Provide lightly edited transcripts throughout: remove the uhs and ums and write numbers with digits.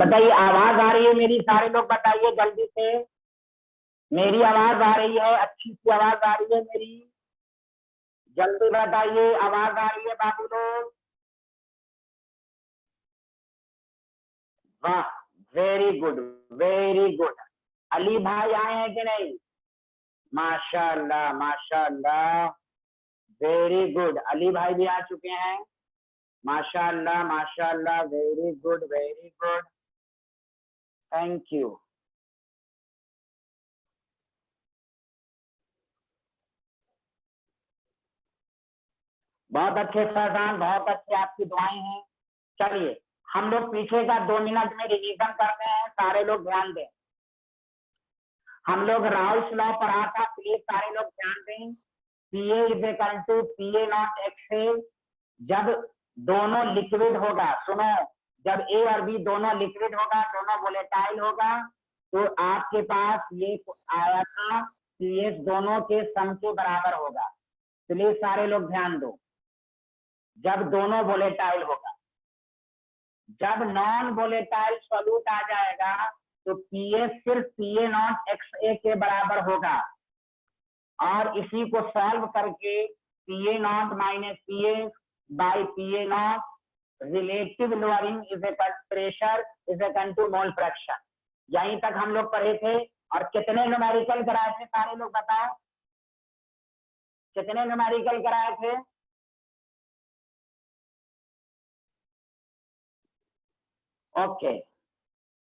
बताइए आवाज आ रही है मेरी? सारे लोग बताइए जल्दी से। मेरी आवाज आ रही है? अच्छी सी आवाज आ रही है मेरी? जल्दी बताइए, आवाज आ रही है बाबू लोग? वाह, very good, very good. Ali भाई आए हैं कि नहीं? माशाल्लाह माशाल्लाह, वेरी गुड। अली भाई भी आ चुके हैं। माशाल्लाह माशाल्लाह, very good very good, thank you. बहुत अच्छे फैजान, बहुत अच्छे, आपकी दुआएं हैं। चलिए हम लोग पीछे का 2 मिनट में रिवीजन करते हैं, सारे लोग ध्यान दें। हम लोग राउल्स लॉ पढ़ा था, प्लीज सारे लोग ध्यान दें। PA is equal to PA not X A. जब दोनों लिक्विड होगा, सुनो, जब ए और बी दोनों लिक्विड होगा, दोनों वोलेटाइल होगा, तो आपके पास ये आया था पीएस दोनों के सम के बराबर होगा। प्लीज सारे लोग ध्यान दो, जब दोनों वोलेटाइल होगा। जब नॉन वोलेटाइल सॉल्यूट आ जाएगा तो पीए सिर्फ पीए नॉट एक्स ए के बराबर होगा, और इसी को सॉल्व करके PA not minus PA by PA not relative lowering is equal pressure is equal to mole fraction. यहीं तक हम लोग पढ़े थे। और कितने न्यूमेरिकल कराए थे सारे लोग बताओ, कितने न्यूमेरिकल कराए थे? ओके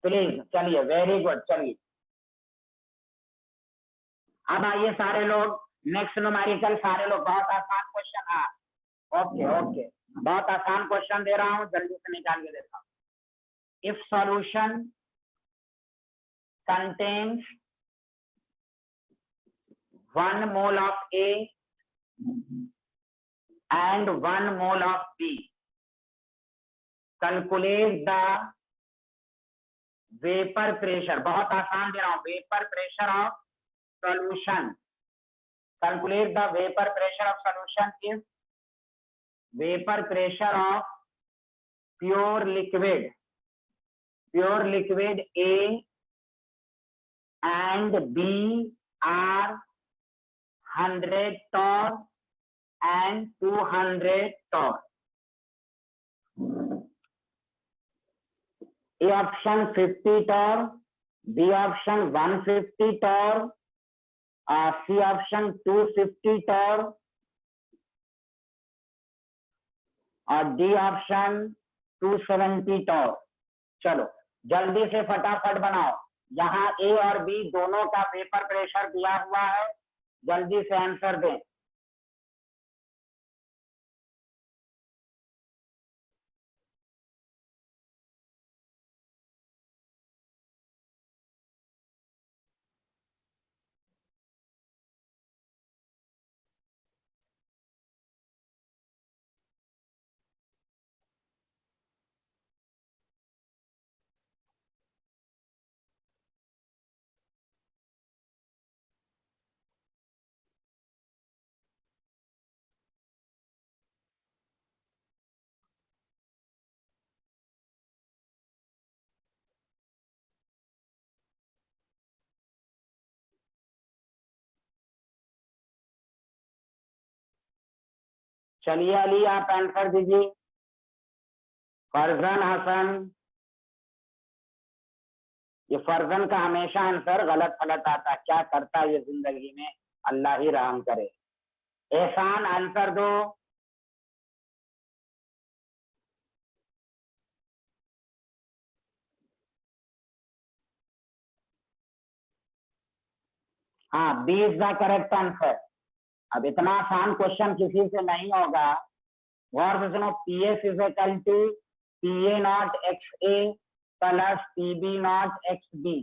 प्लीज, चलिए वेरी गुड। चलिए अब आइए सारे लोग, नेक्स्ट न्यूमेरिकल सारे लोग, बहुत आसान क्वेश्चन है। ओके ओके, बहुत आसान क्वेश्चन दे रहा हूँ, जल्दी से निकाल के देता हूँ। If solution contains 1 mole of A and 1 mole of B, calculate the vapor pressure। बहुत आसान दे रहा हूँ, vapour pressure of solution. Calculate the vapour pressure of solution is vapour pressure of pure liquid A and B are 100 torr and 200 torr। A option 50 torr, B option 150 torr, C option 250 torr, और D option 270 torr। चलो जल्दी से फटाफट बनाओ, यहाँ ए और B दोनों का वेपर प्रेशर दिया हुआ है, जल्दी से आंसर दें। चलिए अली आप आंसर दीजिए। फरजान हसन, ये फरजान का हमेशा आंसर गलत गलत आता, क्या करता है ये जिंदगी में, अल्लाह ही रहम करे। एहसान आंसर दो। हाँ, B is the correct answer. अब इतना आसान क्वेश्चन किसी से नहीं होगा, गौर से सुनो। P S is equal to P A not X A plus P B not X B.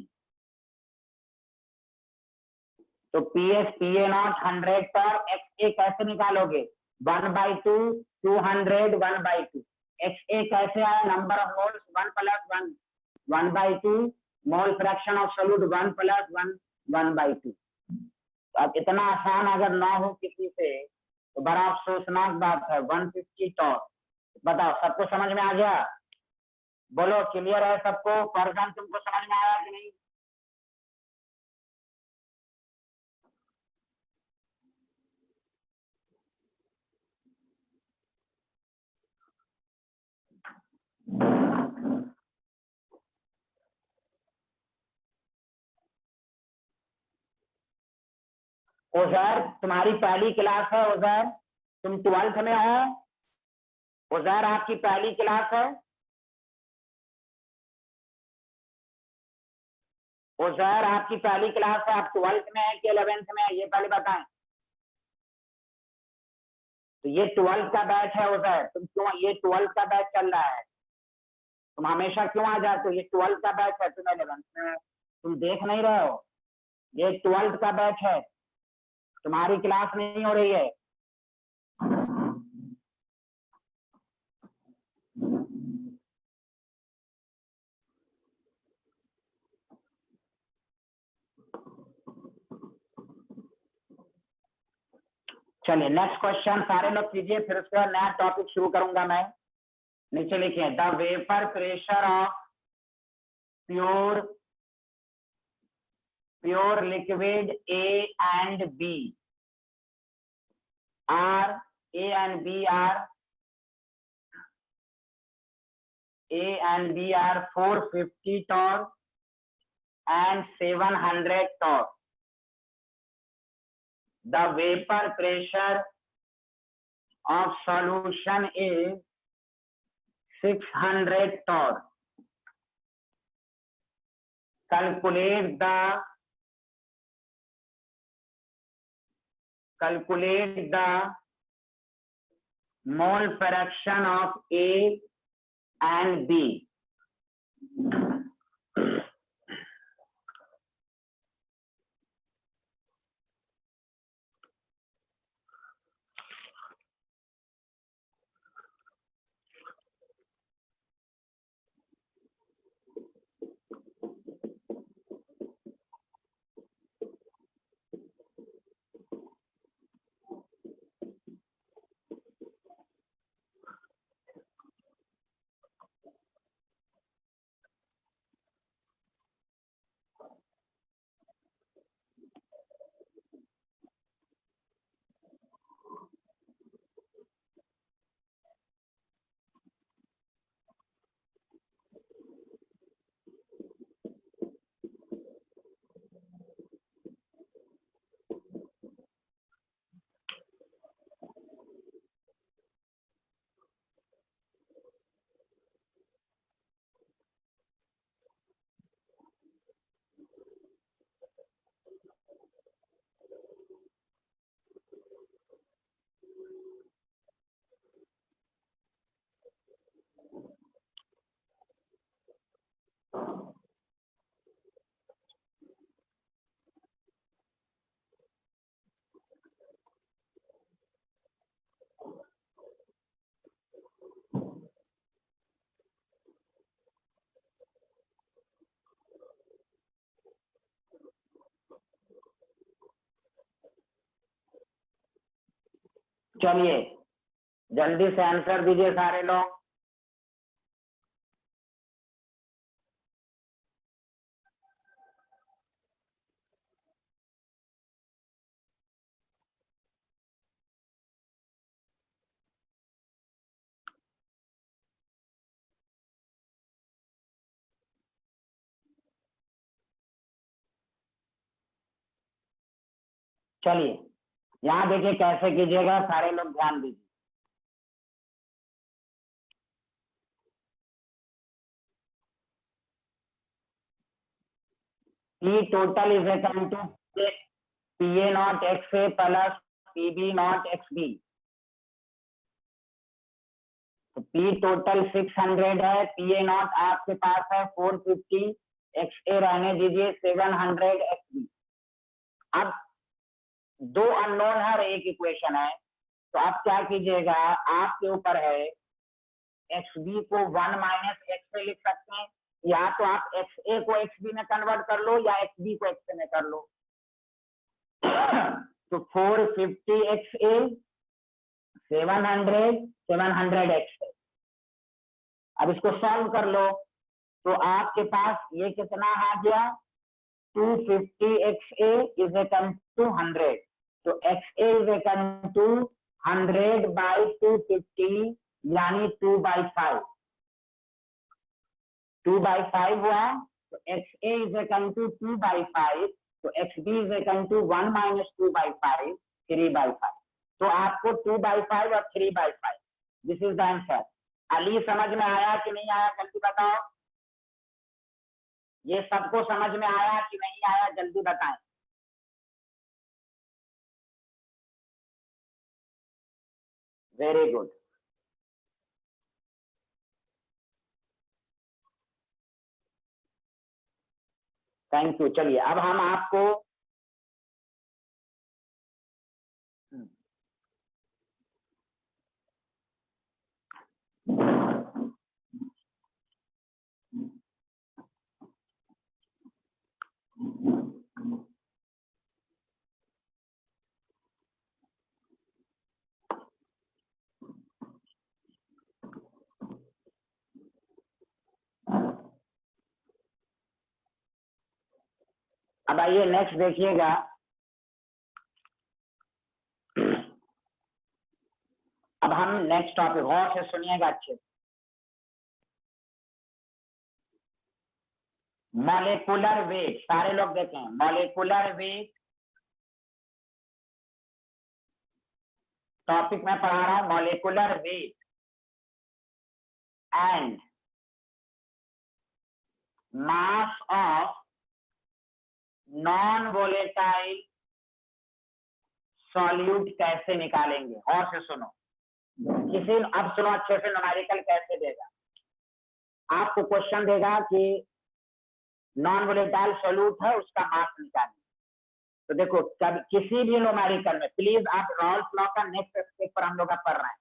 तो P S P A not 100 पर एक्स ए कैसे निकालोगे? 1/2 200 1/2। एक्स ए कैसे आया? Number of moles 1 + 1 1/2, mole fraction of solute 1 + 1 1/2। अब इतना आसान अगर ना हो किसी से तो बड़ा अफसोसनाक बात है। 150 टॉर, बताओ सबको समझ में आ गया? बोलो क्लियर है सबको? पर्सन तुमको समझ में आया कि नहीं? उजैर तुम्हारी पहली क्लास है। उजैर तुम 12th में हो। उजैर आपकी पहली क्लास है। उजैर आपकी पहली क्लास है। आप 12th में है कि 11th में है, ये पहले बताएं। तो ये 12th का बैच है। उजैर तुम क्यों, ये 12th का बैच चल रहा है, तुम हमेशा क्यों आ जाते हो? ये 12th का बैच है, तुम 11th में है, तुम देख नहीं रहे हो? ये 12th का बैच है, तुम्हारी क्लास नहीं हो रही है। चलिए नेक्स्ट क्वेश्चन सारे लोग कीजिए, फिर उसके बाद नया टॉपिक शुरू करूंगा मैं। नीचे लिखिए, the vapour pressure of pure liquid A and B are A and B are 450 torr and 700 torr. The vapor pressure of solution is 600 torr. Calculate the mole fraction of A and B. चलिए जल्दी से answer दीजिए सारे लोग। चलिए यहाँ देखिए कैसे कीजिएगा, सारे लोग ध्यान दीजिए। P total is equal to PA naught XA plus PB naught XB। तो P टोटल 600 है, PA naught आपके पास है 450, XA रहने दीजिए 700 XB। अब दो अननोन है और एक इक्वेशन है, तो आप क्या कीजिएगा, आपके ऊपर है। XB को 1 माइनस XA लिख सकते हैं, या तो आप XA को XB में कन्वर्ट कर लो या XB को XA में कर लो। तो 450 XA 700 XA। अब इसको सॉल्व कर लो तो आपके पास ये कितना आ गया 250 XA इज इक्वल टू 100। तो XA इज इक्वल टू 100/250 यानी 2/5। 2/5 हुआ तो XA इज इक्वल टू 2/5। तो XB इज इक्वल टू 1 - 2/5 3/5। तो आपको 2/5 और 3/5 this is the answer. Ali समझ में आया कि नहीं आया जल्दी बताओ। ये सबको समझ में आया कि नहीं आया जल्दी बताएं। Very good. Thank you. चलिए अब हम आपको अब आइए नेक्स्ट देखिएगा। अब हम नेक्स्ट टॉपिक गौर से सुनिएगा अच्छे। मॉलिक्यूलर वेट, सारे लोग देखें मॉलिक्यूलर वेट टॉपिक में पढ़ा रहा हूं। Molecular weight and mass of non volatile solute कैसे निकालेंगे। और से सुनो किसी, अब सुनो अच्छे से, न्यूमेरिकल कैसे देगा। आपको क्वेश्चन देगा कि नॉन वोलेटाइल सॉल्यूट है उसका मास निकालना। तो देखो कब किसी भी न्यूमेरिकल में प्लीज आप रॉल्स लॉ का नेक्स्ट स्टेप पर हम लोग पढ़ रहे हैं।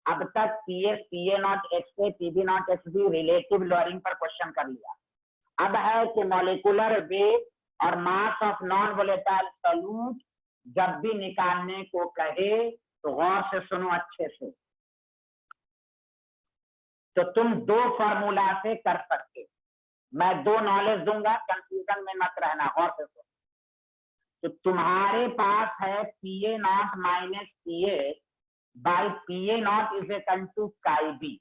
अब तक PS PA0 XA PB0 XB relative lowering पर क्वेश्चन कर लिया। अब है कि मॉलिक्यूलर वेट और मास ऑफ नॉन वोलेटाइल सॉल्यूट जब भी निकालने को कहे तो गौर से सुनो अच्छे से। तो तुम दो फॉर्मूला से कर सकते। मैं दो नॉलेज दूंगा, कंफ्यूजन में मत रहना, गौर से सुनो। तो तुम्हारे पास है PA0 minus PA by PA0 is equal to chi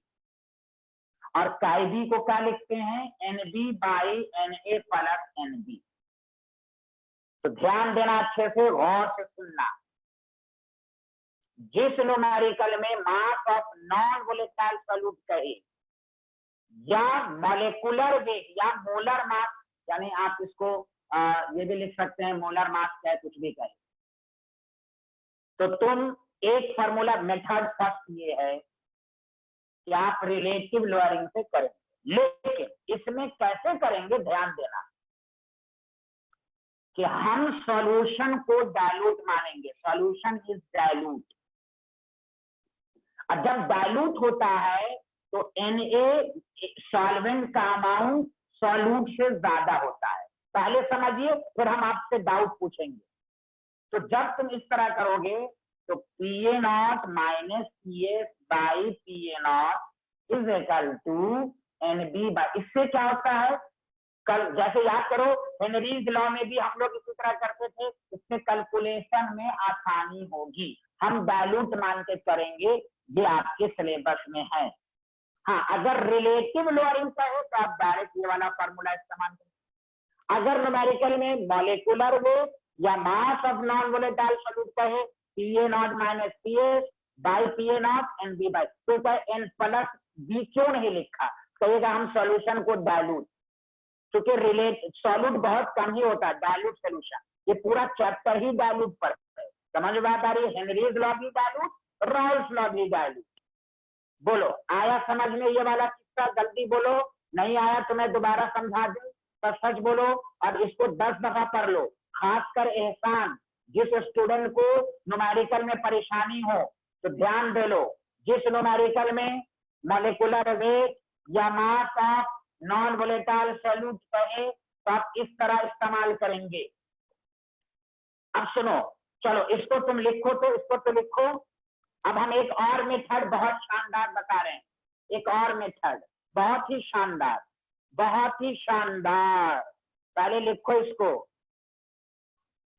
और काई को क्या लिखते हैं NB by NA plus NB। तो ध्यान देना अच्छे से, गौर से सुनना। जिस न्यूमेरिकल में मास ऑफ नॉन वोलेटाइल सॉल्यूट कहे या मॉलिक्यूलर वेट या मोलर मास, यानी आप इसको ये भी लिख सकते हैं मोलर मास चाहे कुछ भी कहे, तो तुम एक फॉर्मूला मेथड फर्स्ट ये है कि आप रिलेटिव लोअरिंग से करेंगे। लेकिन इसमें कैसे करेंगे ध्यान देना कि हम सॉल्यूशन को डाइल्यूट मानेंगे। Solution is dilute. और जब डाइल्यूट होता है तो Na सॉल्वेंट का अमाउंट सॉल्यूट से ज्यादा होता है। पहले समझिए फिर हम आपसे डाउट पूछेंगे। तो जब तुम इस तरह करोगे तो PA0 minus PA by PA0 is equal to NB by, इससे क्या होता है कल जैसे याद करो हेनरीज लॉ में भी हम लोग इसी तरह करते थे, इससे कैलकुलेशन में आसानी होगी। हम डाइल्यूट मान के करेंगे, ये आपके सिलेबस में है। हाँ, अगर रिलेटिव लोअरिंग का है तो आप डायरेक्ट ये वाला फॉर्मूला इस्तेमाल करें। अगर न्यूमेरिकल में मॉलिक्यूलर वेट या मास ऑफ नॉन वोलेटाइल सॉल्यूट का है PA0 minus PA by PA0 NB by, तो N प्लस B क्यों नहीं लिखा, कहेगा हम सॉल्यूशन को डाइल्यूट, क्योंकि सॉल्यूट बहुत कम ही होता है डाइल्यूट सॉल्यूशन। ये पूरा चैप्टर ही डाइल्यूट पर है। समझ में बात आ रही है। हेनरीज लॉ भी डाइल्यूट, रॉल्स लॉ भी डाइल्यूट। बोलो आया समझ में ये वाला किस्सा, जल्दी बोलो। नहीं आया तो मैं दोबारा समझा दूं, पर सच बोलो और इसको 10 दफा पढ़ लो। खासकर एहसान, जिस स्टूडेंट को न्यूमेरिकल में परेशानी हो तो ध्यान दे लो। जिस न्यूमेरिकल में मॉलिक्यूलर वेट या मास ऑफ नॉन वोलेटाइल सॉल्यूट कहे तो आप इस तरह इस्तेमाल करेंगे। अब सुनो, चलो इसको तुम लिखो, तो इसको तो लिखो। अब हम एक और मेथड बहुत शानदार बता रहे हैं, एक और मेथड। बहुत ही शानदार, बहुत ही शानदार। पहले लिखो इसको।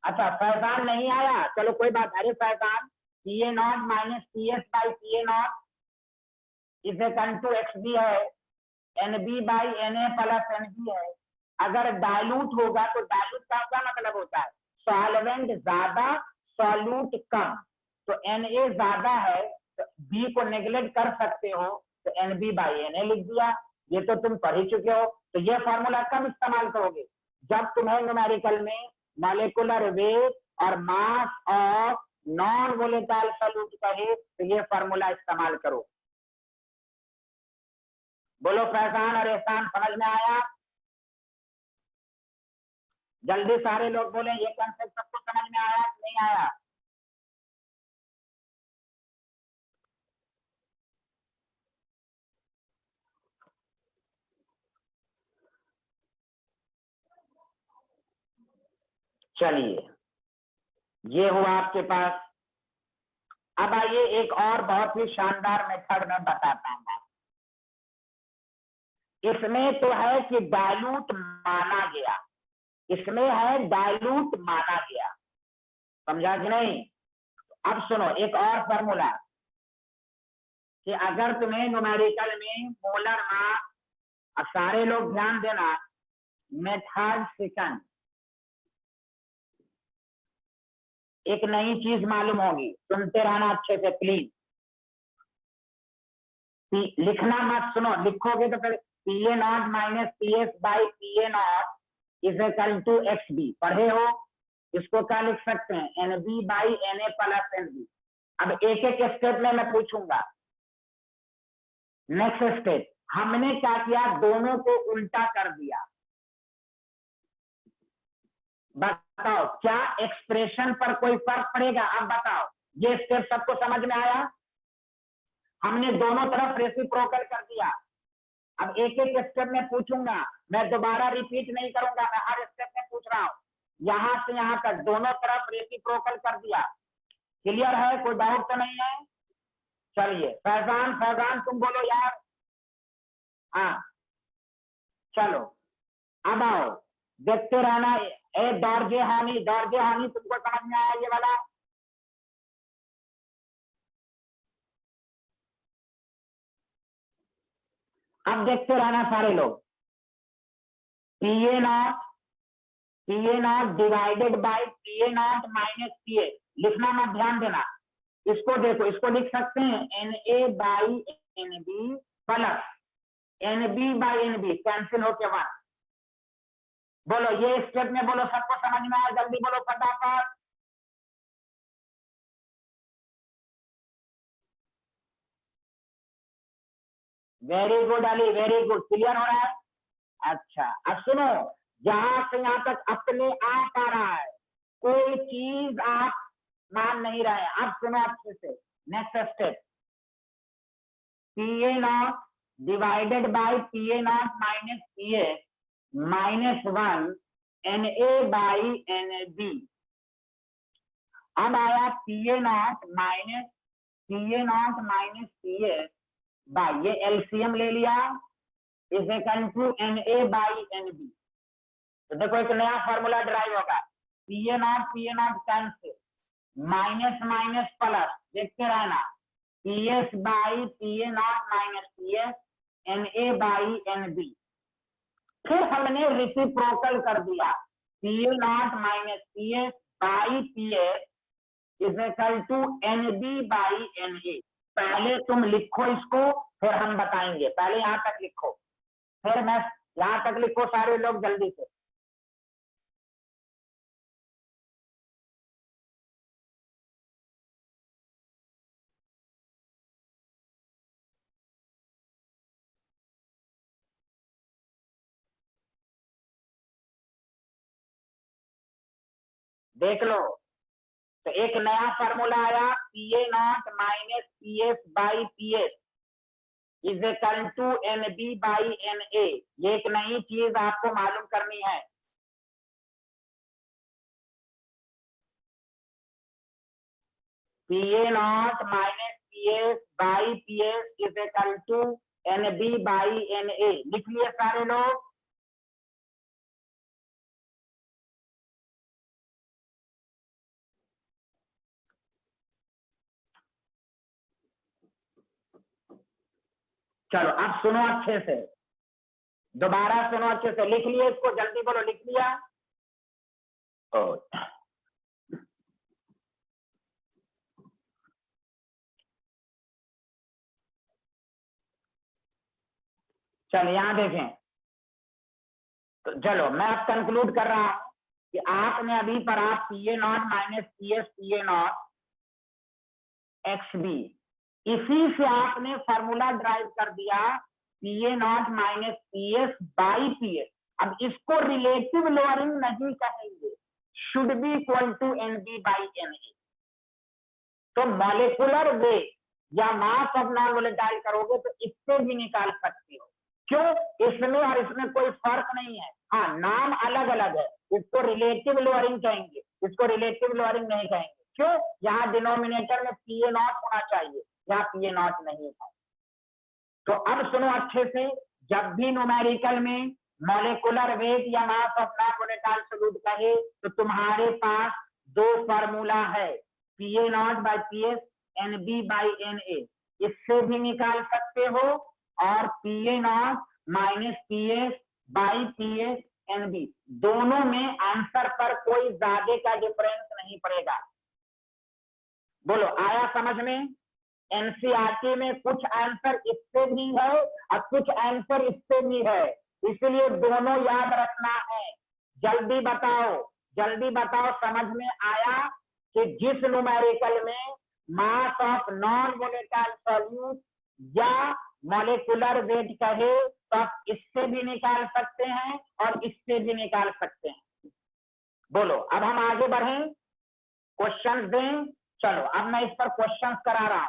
अच्छा फैजान नहीं आया, चलो कोई बात। अरे Faizan, P A not minus P S by P A not is equal to X B है, N B by N A plus N B है। अगर डायलूट होगा तो डायलूट का क्या मतलब होता है? सॉल्वेंट ज्यादा, सॉल्यूट कम। तो एन ए ज्यादा है तो बी को नेग्लेक्ट कर सकते हो, तो N B by N A लिख दिया। ये तो तुम पढ़ ही चुके हो। तो ये फॉर्मूला कब इस्तेमाल करोगे? जब तुम्हें न्यूमेरिकल में मॉलिक्यूलर वेट और मास ऑफ नॉन वोलेटाइल सॉल्यूट कहे तो ये फॉर्मूला इस्तेमाल करो। बोलो फैजान और एहसान, समझ में आया? जल्दी सारे लोग बोले ये कंसेप्ट सबको समझ में आया कि नहीं आया? चलिए ये हुआ आपके पास। अब आइए एक और बहुत ही शानदार मेथड में बताता हूं। इसमें तो है कि डायलूट माना गया, इसमें है डायलूट माना गया, समझा कि नहीं? अब सुनो एक और फॉर्मूला कि अगर तुम्हें न्यूमेरिकल में मोलर मास, अब सारे लोग ध्यान देना, मेथड सेकंड, एक नई चीज मालूम होगी, सुनते रहना अच्छे से प्लीज। लिखना मत, सुनो लिखोगे तो फिर P A not minus P S by P A not is equal to X B पढ़े हो। इसको क्या लिख सकते हैं? N B by N A plus N B. अब एक एक स्टेप में मैं पूछूंगा। नेक्स्ट स्टेप, हमने क्या किया? दोनों को उल्टा कर दिया। बताओ क्या एक्सप्रेशन पर कोई फर्क पड़ेगा? अब बताओ, ये स्टेप सबको समझ में आया? हमने दोनों तरफ रेसिप्रोकल कर दिया। अब एक एक स्टेप में पूछूंगा, मैं दोबारा रिपीट नहीं करूंगा, मैं हर स्टेप में पूछ रहा हूं। यहां से यहां तक दोनों तरफ रेसिप्रोकल कर दिया। क्लियर है? कोई डाउट तो नहीं है? चलिए फैजान, फैजान तुम बोलो यार। हाँ चलो अब आओ, देखते रहना। ए दौर्जे हानि, दौर्जे हानि तुमको समझ में आया ये वाला? अब देखते रहना सारे लोग। P A nought divided by P A not minus P ए, लिखना मत, ध्यान देना। इसको देखो, इसको लिख सकते हैं N A by N B plus N B by N B, cancel होके वन। बोलो ये स्टेप में बोलो, सबको समझ में आया? जल्दी बोलो फटाफट। Very good Ali, very good, clear हो रहा है? अच्छा अब सुनो, जहां से यहां तक अपने आप आ रहा है, कोई चीज आप मान नहीं रहे। अब सुनो अच्छे से, next step, P A nought divided by P A not minus P A minus one N A by N A B. अब आया P A not minus P A by, ये एलसीएम ले लिया, is equal to N A by N B. तो देखो एक नया formula drive होगा, P A nought cancel, minus minus plus, देखते रहना, P S by P A not minus P S N A by N B. फिर हमने reciprocal कर दिया, P A not minus P S by P S is equal to N B by N A. पहले तुम लिखो इसको, फिर हम बताएंगे। पहले यहां तक लिखो, फिर मैं यहां तक लिखो सारे लोग जल्दी से। देख लो, तो एक नया फॉर्मूला आया, P A not minus P S by P S is equal to N B by N A. ये एक नई चीज आपको मालूम करनी है। P A not minus P S by P S is equal to NB/Na। लिख लिए सारे लोग? चलो अब सुनो अच्छे से, दोबारा सुनो अच्छे से। लिख लिए इसको? जल्दी बोलो, लिख लिया? चलो यहां देखें, तो चलो मैं अब कंक्लूड कर रहा हूं कि आपने अभी पर आप PA0 minus PS PA0 XB, इसी से आपने फॉर्मूला ड्राइव कर दिया PA0 माइनस PS/PS। अब इसको रिलेटिव लोअरिंग नहीं कहेंगे, should be equal to NB/Na। तो मॉलिक्यूलर वेट या मास ऑफ नॉन वोलेटाइल करोगे तो इससे भी निकाल सकते हो। क्यों? इसमें और इसमें कोई फर्क नहीं है। हाँ, नाम अलग अलग है, इसको रिलेटिव लोअरिंग कहेंगे, इसको रिलेटिव लोअरिंग नहीं कहेंगे। क्यों? यहाँ डिनोमिनेटर में PA0 होना चाहिए, यहाँ PA0 नहीं है। तो अब सुनो अच्छे से, जब भी न्यूमेरिकल में मॉलिक्यूलर वेट या मास ऑफ नॉन वोलेटाइल सॉल्यूट कहे तो तुम्हारे पास दो फार्मूला है, PA0/PS, NB/Na। इससे भी निकाल सकते हो और PA0 माइनस PS/PS NB, दोनों में आंसर पर कोई ज्यादा का डिफरेंस नहीं पड़ेगा। बोलो आया समझ में? एनसीईआरटी में कुछ आंसर इससे भी है और कुछ आंसर इससे भी है, इसलिए दोनों याद रखना है। जल्दी बताओ, जल्दी बताओ, समझ में आया कि जिस न्यूमेरिकल में मास ऑफ नॉन वोलेटाइल सॉल्यूट या मॉलिक्यूलर वेट कहे तो आप इससे भी निकाल सकते हैं और इससे भी निकाल सकते हैं। बोलो अब हम आगे बढ़ें, क्वेश्चंस दें। चलो अब मैं इस पर क्वेश्चंस करा रहा हूं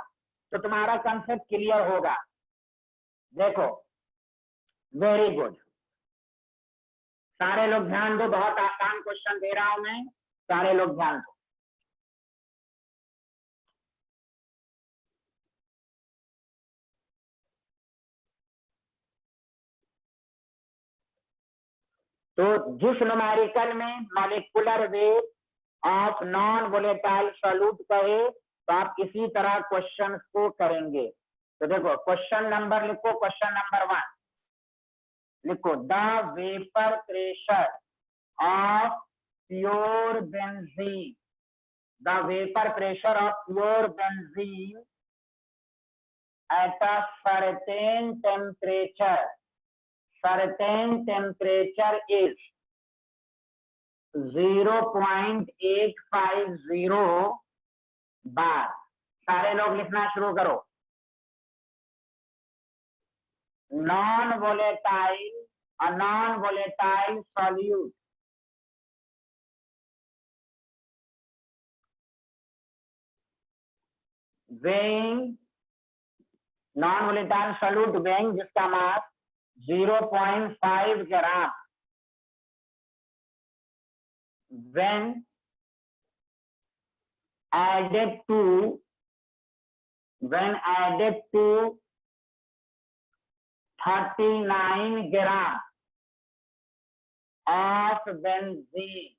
तो तुम्हारा कंसेप्ट क्लियर होगा। देखो, वेरी गुड, सारे लोग ध्यान दो, बहुत आसान क्वेश्चन दे रहा हूं मैं, सारे लोग ध्यान दो। तो जिस न्यूमेरिकल में molecular weight of non volatile solute कहे तो आप इसी तरह क्वेश्चन को करेंगे। तो देखो क्वेश्चन नंबर लिखो, क्वेश्चन नंबर 1 लिखो, the vapour pressure of pure benzene, the vapour pressure of pure benzene at a certain temperature, certain temperature is 0.850 बार। सारे लोग लिखना शुरू करो। नॉन वोलेटाइल और non volatile solute weighing, non volatile solute weighing जिसका मास 0.5 ग्राम when added to 39 gram of benzene,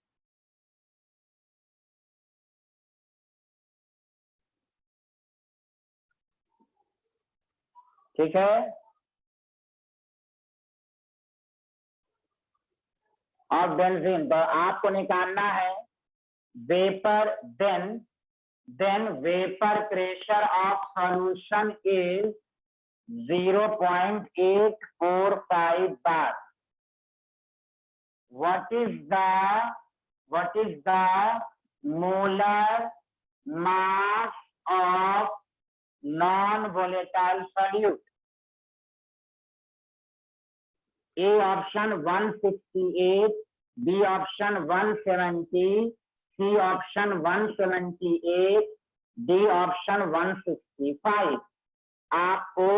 ठीक है। और बेंजीन तो आपको निकालना है vapour, then vapour pressure of solution is 0.845 bar. what is the molar mass of non volatile solute? A option 168, B option 170, C option 178, D option 165। आपको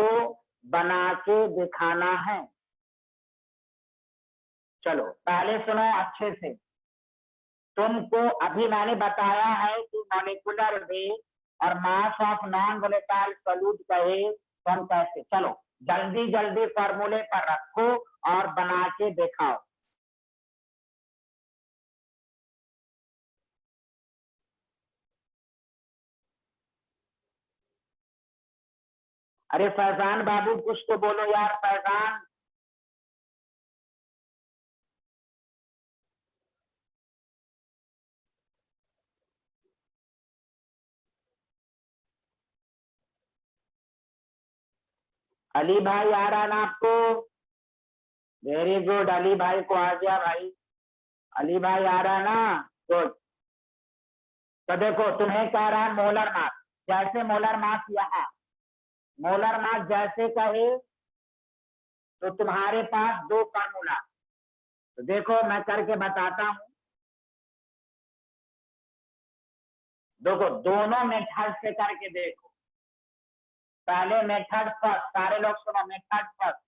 बना के दिखाना है। चलो पहले सुनो अच्छे से, तुमको अभी मैंने बताया है कि मॉलिक्यूलर वेट और मास ऑफ नॉन वोलेटाइल सॉल्यूट कहे तो हम कैसे, चलो जल्दी जल्दी फॉर्मूले पर रखो और बना के दिखाओ। अरे फैजान बाबू कुछ तो बोलो यार फैजान। अली भाई आ रहा ना आपको? वेरी गुड, अली भाई को आ गया भाई। अली भाई आ रहा है ना? गुड। तो देखो तुम्हें कह रहा है मोलर मास, जैसे मोलर मास यहाँ मोलर मास जैसे कहे तो तुम्हारे पास दो फार्मूला। तो देखो मैं करके बताता हूं। देखो दोनों मेथड से करके देखो। पहले मेथड फर्स्ट, सारे लोग सुनो मेथड फर्स्ट।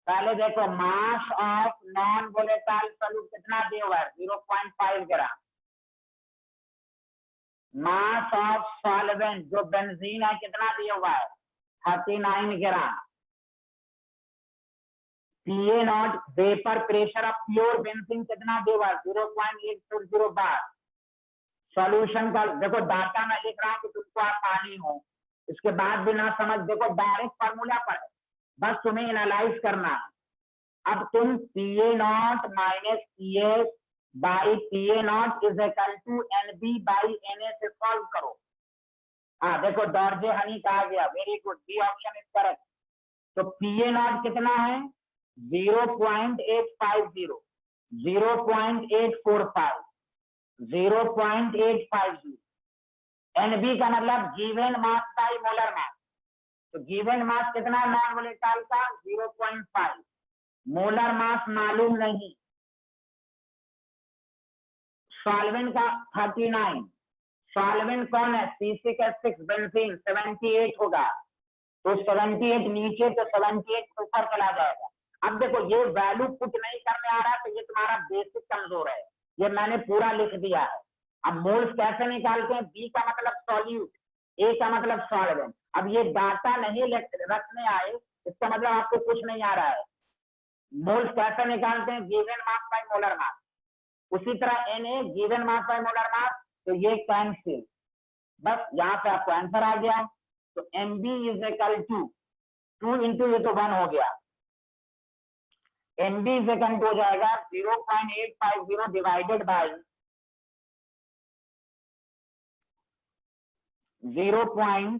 पहले देखो mass of non volatile solute कितना दिया हुआ है? 0.5 ग्राम। मास ऑफ सॉल्वेंट जो बेंजीन है कितना दिया हुआ है? 39 gram. PA naught vapour pressure of pure benzene कितना दिया हुआ है? 0.840 बार। सॉल्यूशन का देखो डाटा मैं लिख रहा हूं कि तुमको आसानी हो, इसके बाद भी ना समझ देखो डायरेक्ट फार्मूला पर है, बस तुम्हें एनालाइज करना है। अब तुम PA not minus PS by PA naught is equal to NB by NA से सॉल्व करो। हाँ देखो डॉर्जे हनी कहा गया, very good, B option is correct. तो पीए नॉट कितना है? 0.850, 0.845, 0.850। एनबी का मतलब गिवन मास बाई मोलर मास। तो गिवन मास कितना नॉन वोलेटाइल का? 0.5। मोलर मास मालूम नहीं। सॉल्वेंट का 39। सॉल्वेंट कौन है? C6H6 बेंजीन 78 होगा। तो 78 नीचे तो 78 ऊपर चला जाएगा। अब देखो ये वैल्यू पुट नहीं करने आ रहा तो ये तुम्हारा बेसिक कमजोर है, ये मैंने पूरा लिख दिया है। अब मोल्स कैसे निकालते हैं? बी का मतलब सॉल्यूट, ए का मतलब सॉल्वेंट। अब ये डाटा नहीं रखने आए इसका मतलब आपको कुछ नहीं आ रहा है। मोल्स कैसे निकालते हैं? गिवन मास बाय मोलर मास। उसी तरह Na given mass by molar मास, तो ये कैंसिल, बस यहाँ पे आपको आंसर आ गया। तो Mb is equal to 2 into ये तो 1 हो गया, Mb इज इक्वल टू हो जाएगा 0.850 डिवाइडेड बाई 0.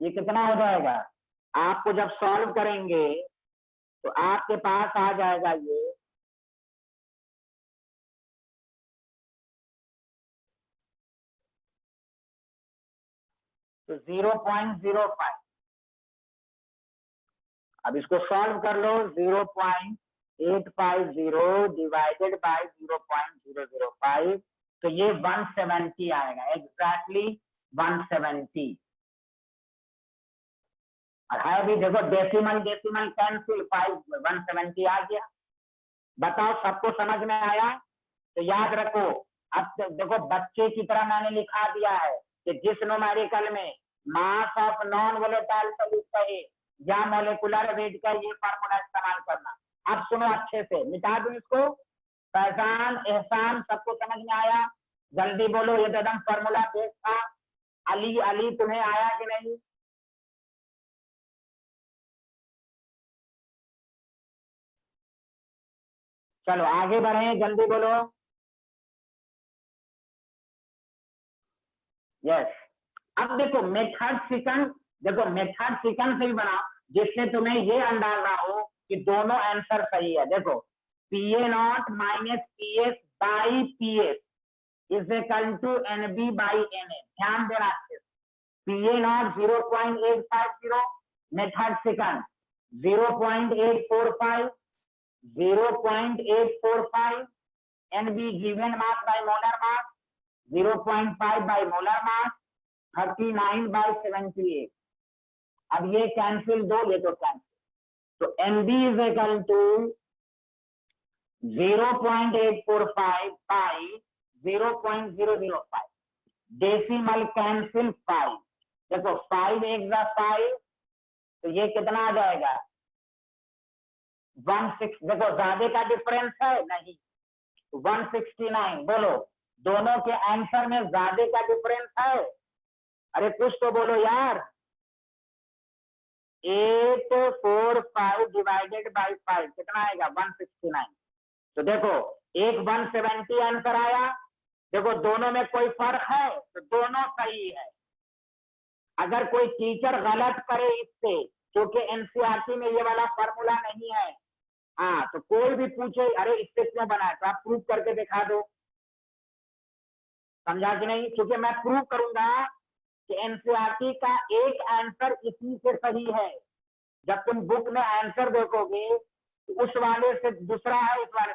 ये कितना हो जाएगा? आपको जब सॉल्व करेंगे तो आपके पास आ जाएगा ये 0.05। अब इसको सॉल्व कर लो, 0.850 डिवाइडेड बाई 0.005, तो ये 170 आएगा, एग्जैक्टली 170। और है भी देखो डेसिमल डेसिमल कैंसिल, 170 आ गया। बताओ सबको समझ में आया? तो याद रखो, अब देखो बच्चे की तरह मैंने लिखा दिया है कि जिस न्यूमेरिकल में मास ऑफ नॉन वोलेटाइल सॉल्यूट कहे या मोलिकुलर वेट का ये फार्मूला इस्तेमाल करना। अब सुनो अच्छे से, मिटा दूं इसको। फैजान एहसान सबको समझ में आया? जल्दी बोलो, ये तो एकदम फार्मूला बेस था। अली अली तुम्हें आया कि नहीं? चलो आगे बढ़े, जल्दी बोलो। यस। अब देखो मेथड सेकंड, देखो मेथड सेकंड से भी बना जिससे तुम्हें ये अंदाजा हो कि दोनों आंसर सही है। देखो PA not minus PS by PS is equal to NB by NA. ध्यान देना अच्छे से। PA naught 0.850, method second 0.845, 0.845, NB given mass by molar mass 0.5 by molar mass 39 by 78। अब ये कैंसिल दो, ये तो कैंसिल। तो MB is equal to 0.845 by 0.005, decimal cancel 5, देखो 5 एक 5, तो ये कितना आ जाएगा 16। देखो ज्यादा का डिफरेंस है नहीं, 169। बोलो दोनों के आंसर में ज्यादा का डिफरेंस है? अरे कुछ तो बोलो यार। 845 डिवाइडेड बाई 5 कितना आएगा 169। तो देखो एक 170 आंसर आया। देखो दोनों में कोई फर्क है तो दोनों सही है। अगर कोई टीचर गलत करे इससे, क्योंकि एनसीईआरटी में ये वाला फॉर्मूला नहीं है, हाँ, तो कोई भी पूछे अरे इससे क्यों बना है, तो आप प्रूव करके दिखा दो। समझा कि नहीं? क्योंकि मैं प्रूव करूंगा कि एनसीईआरटी का एक आंसर इसी से सही है। जब तुम बुक में आंसर देखोगे तो उस वाले से दूसरा है इस वाले।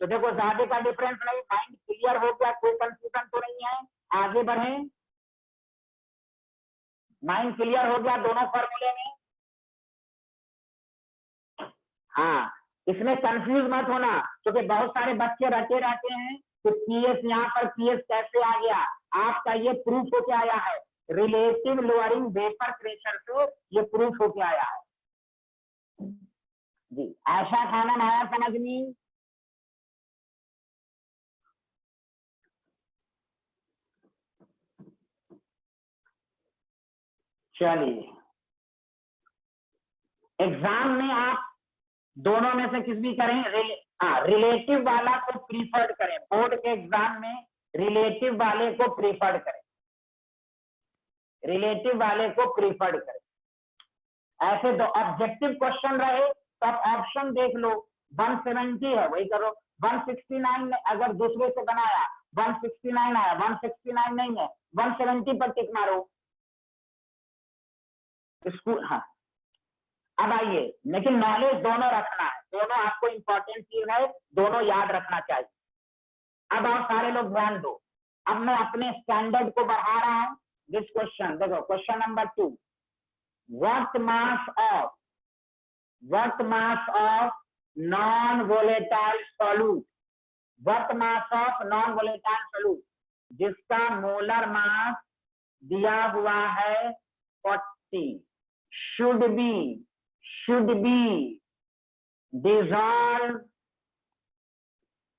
तो देखो ज्यादा का डिफरेंस नहीं, माइंड क्लियर हो गया, कोई कंफ्यूजन तो नहीं है। आगे बढ़े, माइंड क्लियर हो गया दोनों फॉर्मूले में। हाँ, इसमें कंफ्यूज मत होना, क्योंकि बहुत सारे बच्चे रटे रहते हैं तो पीएस यहाँ पर पीएस कैसे आ गया। आपका ये प्रूफ होके आया है, रिलेटिव लोअरिंग वेपर प्रेशर से ये प्रूफ होके आया है जी। ऐसा खाना आया समझ में? चलिए, एग्जाम में आप दोनों में से किस भी करें, रिलेटिव वाला को प्रीफर्ड करें। बोर्ड के एग्जाम में रिलेटिव वाले को प्रीफर्ड करें, रिलेटिव वाले को प्रीफर्ड करें। ऐसे दो ऑब्जेक्टिव क्वेश्चन रहे तो आप ऑप्शन देख लो। 170 है वही करो। 169 अगर दूसरे से बनाया 169 आया, 169 नहीं है 170 पर टिक मारो। स्कूल, हाँ। अब आइए, लेकिन नॉलेज दोनों रखना है, दोनों आपको इंपॉर्टेंट चीज है, दोनों याद रखना चाहिए। अब आप सारे लोग ध्यान दो। अब मैं अपने स्टैंडर्ड को बढ़ा रहा हूं। दिस क्वेश्चन देखो, question number 2, what mass of non volatile solute, what mass of non volatile solute जिसका मोलर मास दिया हुआ है 40 should be dissolved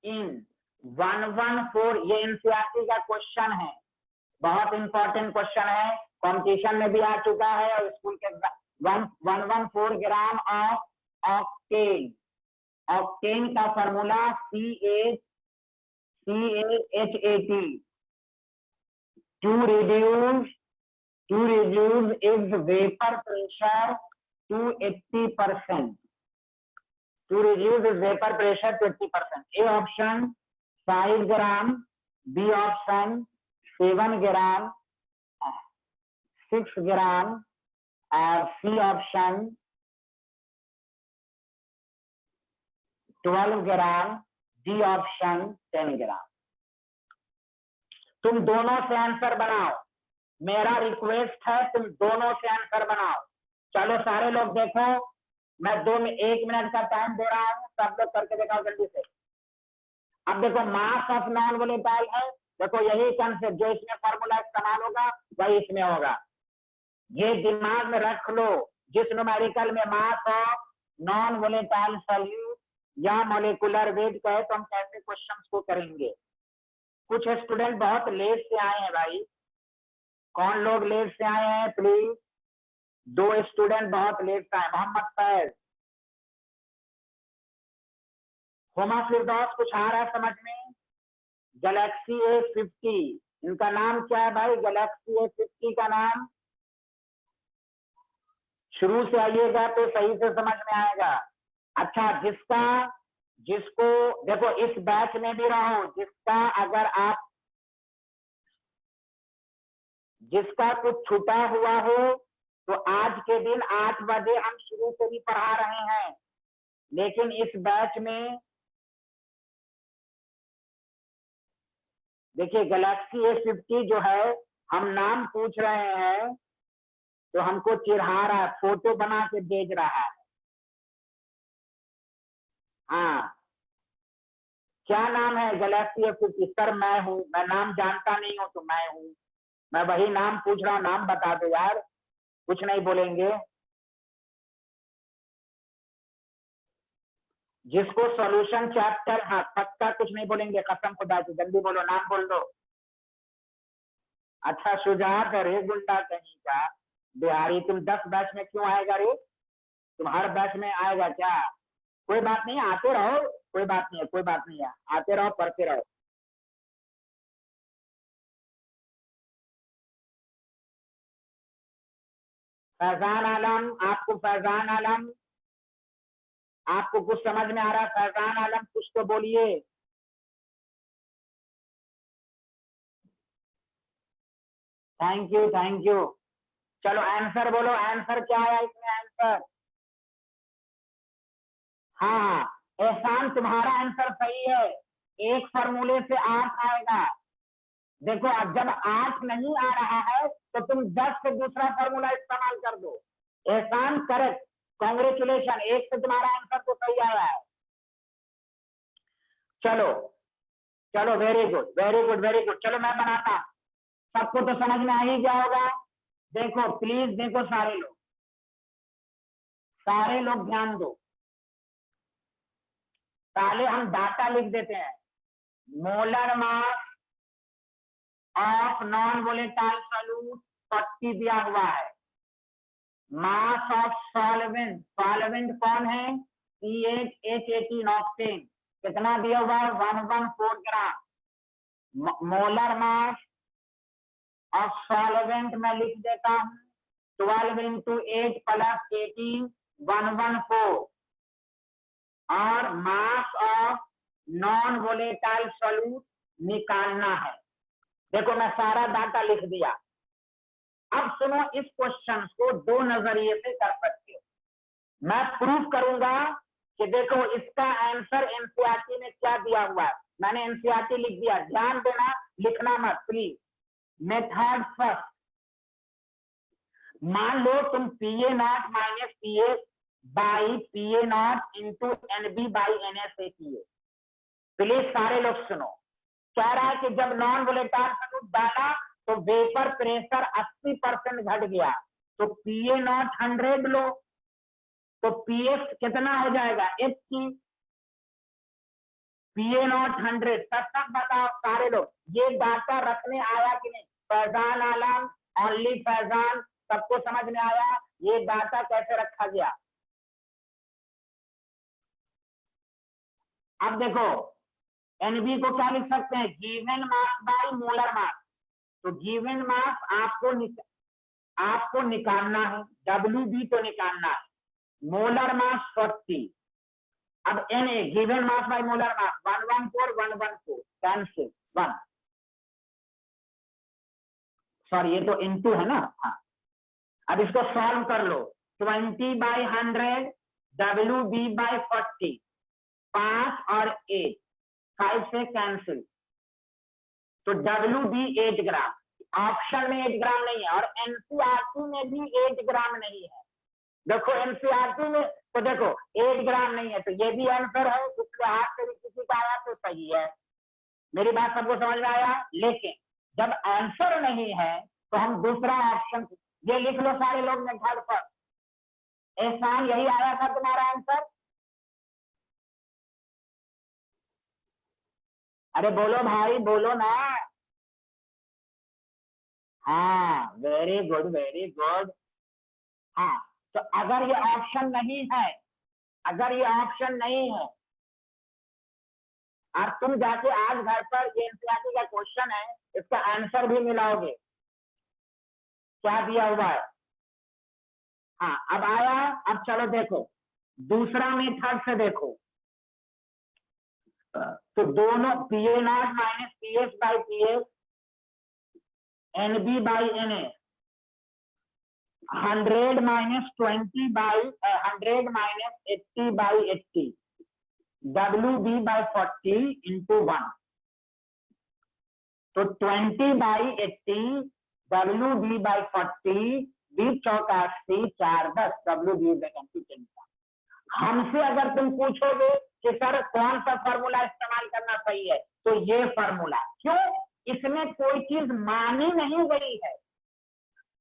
in 114। ये एनसीईआरटी का क्वेश्चन है, बहुत इंपॉर्टेंट क्वेश्चन है, कंपटीशन में भी आ चुका है और स्कूल के 114 ग्राम ऑफ ऑक्टेन। ऑक्टेन का formula CaHAT, to reduce its vapor pressure to 80%, to reduce its vapor pressure to 80%। A option 5 gram, B option 7 ग्राम, 6 ग्राम, और C option 12 ग्राम, D option 10 ग्राम। तुम दोनों से आंसर बनाओ, मेरा रिक्वेस्ट है तुम दोनों से आंसर बनाओ। चलो सारे लोग देखो, मैं 1 मिनट का टाइम दे रहा हूं, सब लोग करके दिखाओ जल्दी से। अब देखो मास ऑफ नॉन वोलेटाइल है, देखो यही कंसेप्ट जो इसमें फॉर्मूला इस्तेमाल होगा वही इसमें होगा। ये दिमाग में रख लो, जिस न्यूमेरिकल में मास ऑफ नॉन वोलेटाइल सॉल्यूट या मोलिकुलर वेट कहे तो हम कैसे क्वेश्चंस को करेंगे। कुछ स्टूडेंट बहुत लेट से आए हैं भाई, कौन लोग लेट से आए हैं प्लीज? 2 स्टूडेंट बहुत लेट से आए। मोहम्मद फैज, हुमा फिरदौस, कुछ आ रहा है समझ में? गैलेक्सी A50, इनका नाम क्या है भाई? गैलेक्सी A50 का नाम शुरू से आइएगा तो सही से समझ में आएगा। अच्छा, जिसको देखो इस बैच में भी रहो, जिसका कुछ छूटा हुआ हो तो आज के दिन 8 बजे हम शुरू से भी पढ़ा रहे हैं, लेकिन इस बैच में देखिए गैलेक्सी A50 जो है, हम नाम पूछ रहे हैं तो हमको चिढ़ा रहा है, फोटो बना के भेज रहा है। हाँ, क्या नाम है गैलेक्सी A50? सर मैं हूं, मैं नाम जानता नहीं हूं तो मैं हूं। मैं वही नाम पूछ रहा हूँ, नाम बता दो यार, कुछ नहीं बोलेंगे। जिसको सॉल्यूशन चैप्टर, हाँ पक्का कुछ नहीं बोलेंगे, कसम खुदा की, जल्दी बोलो, नाम बोल दो। अच्छा शुजात, रे गुंडा कहीं का बिहारी, तुम 10 बैच में क्यों आएगा रे? तुम हर बैच में आएगा क्या? कोई बात नहीं, आते रहो, कोई बात नहीं है, कोई बात नहीं है, आते रहो, पढ़ते रहो। फैजान आलम, आपको फैजान आलम, आपको कुछ समझ में आ रहा है? फैजान आलम कुछ तो बोलिए। Thank you, thank you. चलो आंसर बोलो, आंसर क्या आया इसमें आंसर? हाँ एहसान, तुम्हारा आंसर सही है, एक फॉर्मूले से 8 आएगा। देखो अब जब 8 नहीं आ रहा है तो तुम 10 से दूसरा फॉर्मूला इस्तेमाल कर दो। एहसान करेक्ट, कॉन्ग्रेचुलेशन, एक से तुम्हारा आंसर तो सही आया है। चलो चलो, very good very good very good. चलो मैं बनाता, सबको तो समझ में आ ही गया होगा। देखो प्लीज देखो, सारे लोग ध्यान दो। पहले हम डाटा लिख देते हैं। Molar mass of non volatile solute 40 दिया हुआ है। मास ऑफ सॉल्वेंट, सॉल्वेंट कौन है? C8H18 ऑक्टेन, कितना दिया हुआ है? 114 ग्राम। मोलर मास ऑफ सॉल्वेंट मैं लिख देता हूं 12 इंटू 8 प्लस 18, 114। और मास ऑफ नॉन वोलेटाइल सॉल्यूट निकालना है। देखो मैं सारा डाटा लिख दिया। अब सुनो, इस क्वेश्चन को 2 नजरिए से कर सकते हो। मैं प्रूफ करूंगा कि देखो इसका आंसर एनसीईआरटी में क्या दिया हुआ है। मैंने एनसीईआरटी लिख दिया, ध्यान देना, लिखना मत प्लीज। मेथड फर्स्ट, मान लो तुम PA0 minus PA by PA0 into NB by NaCTA। Please सारे लोग सुनो, कह रहा है कि जब नॉन वोलेटाइल सॉल्यूट डाला तो वेपर प्रेशर 80% घट गया, तो PA0 100 लो, तो PS कितना हो जाएगा? 80। PA0 100, तब बताओ सारे लोग, ये डाटा रखने आया कि नहीं? फैजान आलम, ओनली फैजान, सबको समझ में आया ये डाटा कैसे रखा गया? अब देखो NB को क्या लिख सकते हैं? गिवन मास बाई मोलर मास। तो गिवन मास आपको निकालना है, WB तो निकालना है, मोलर मास 40। अब Na given mass by molar mass 114 cancel 1, sorry ये तो इनटू है ना। हाँ अब इसको सॉल्व कर लो, 20/100 WB बाई 40, 5 और 8, 5 से कैंसिल, तो WB 8 ग्राम। ऑप्शन में 8 ग्राम नहीं है और एनसीईआरटी में भी 8 ग्राम नहीं है। देखो एनसीईआरटी में तो देखो 8 ग्राम नहीं है, तो ये भी आंसर है, इसके हाथ से भी किसी का आया तो सही है। मेरी बात सबको समझ में आया? लेकिन जब आंसर नहीं है तो हम दूसरा ऑप्शन, ये लिख लो सारे लोग ने घर पर। एहसान यही आया था तुम्हारा आंसर? अरे बोलो भाई, बोलो ना। हाँ वेरी गुड वेरी गुड। हाँ तो अगर ये ऑप्शन नहीं है, अगर ये ऑप्शन नहीं है और तुम जाके आज घर पर ये एनसीईआरटी का क्वेश्चन है, इसका आंसर भी मिलाओगे, क्या दिया हुआ है? हाँ अब आया। अब चलो देखो दूसरा मेथड से देखो, तो दोनों PA0 minus PS by PS, NB by NA, 100 minus 20 by 100 minus 80 by 80, WB by 40 into 1, तो 20 बाई 80, WB बाई 40, 20 चौका 80, 4 10, WB वैकेंसी 10। हमसे अगर तुम पूछोगे कि सर कौन सा फॉर्मूला इस्तेमाल करना सही है, तो ये फॉर्मूला। क्यों? इसमें कोई चीज मानी नहीं गई है।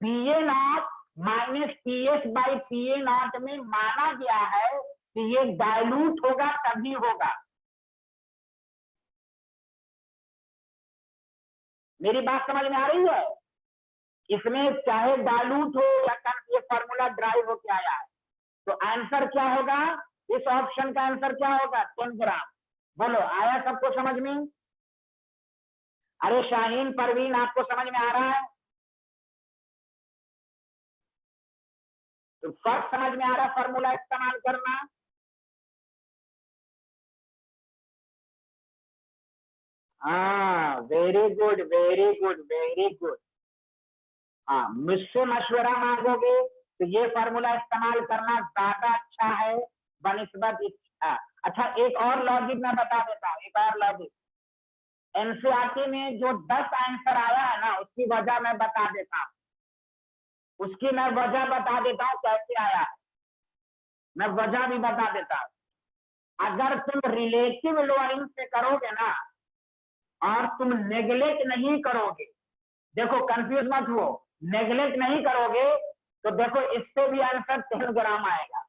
PA not minus PS by PA naught में माना गया है कि ये डाइल्यूट होगा तभी होगा। मेरी बात समझ में आ रही है? इसमें चाहे डाइल्यूट हो या ये फॉर्मूला ड्राइव होके आया है, तो आंसर क्या होगा? इस ऑप्शन का आंसर क्या होगा? 10 ग्राम। बोलो, आया सबको समझ में? अरे शाहीन, परवीन, आपको समझ में आ रहा है? तो सब समझ में आ रहा है फॉर्मूला इस्तेमाल करना? हाँ, very good very good very good. हाँ, मुझसे मशवरा मांगोगे तो ये फॉर्मूला इस्तेमाल करना ज्यादा अच्छा है बनिस्बत इच्छा। अच्छा, एक और लॉजिक मैं बता देता हूँ, एक और लॉजिक। एनसीईआरटी में जो 10 आंसर आया है ना, उसकी वजह मैं बता देता हूँ, उसकी मैं वजह बता देता हूँ कैसे आया है, मैं वजह भी बता देता हूँ। अगर तुम रिलेटिव लोअरिंग से करोगे ना और तुम नेग्लेक्ट नहीं करोगे, देखो कंफ्यूज मत हो, नेग्लेक्ट नहीं करोगे तो देखो इससे भी आंसर 10 ग्राम आएगा।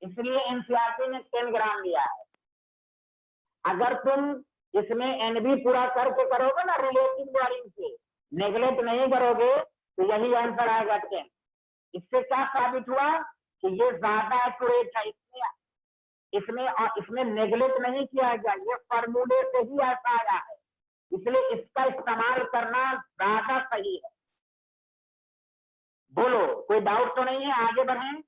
इसलिए एनसीईआरटी ने 10 ग्राम लिया है। अगर तुम इसमें एनबी पूरा करके करोगे ना रिलेटिव लोअरिंग से, नेग्लेक्ट नहीं करोगे तो यही आंसर आएगा 10। इससे क्या साबित हुआ कि ये ज्यादा एक्यूरेट है। इसमें नेग्लेक्ट नहीं किया गया, ये फॉर्मूले से ही ऐसा आया है, इसलिए इसका इस्तेमाल करना ज्यादा सही है। बोलो, कोई डाउट तो नहीं है? आगे बढ़ें।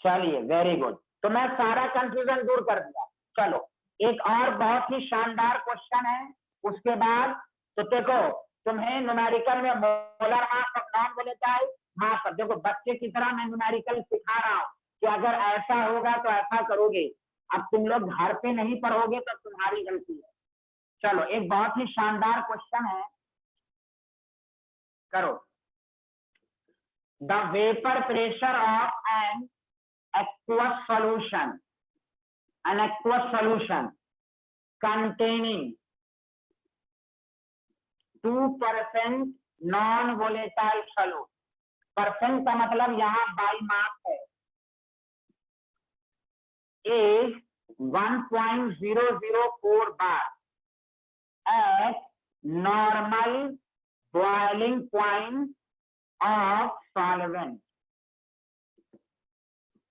चलिए, वेरी गुड। तो मैं सारा कंफ्यूजन दूर कर दिया। चलो, एक और बहुत ही शानदार क्वेश्चन है उसके बाद। तो देखो, तुम्हें न्यूमेरिकल में molar mass of non volatile mass of, देखो बच्चे की तरह मैं न्यूमेरिकल सिखा रहा हूँ कि अगर ऐसा होगा तो ऐसा करोगे। अब तुम लोग घर पे नहीं पढ़ोगे तो तुम्हारी गलती है। चलो, एक बहुत ही शानदार क्वेश्चन है, करो। The vapour pressure of an aqueous solution, an aqueous solution containing 2% non-volatile solute, percent का मतलब यहाँ बाई मास है, is 1.004 bar at normal boiling point of solvent.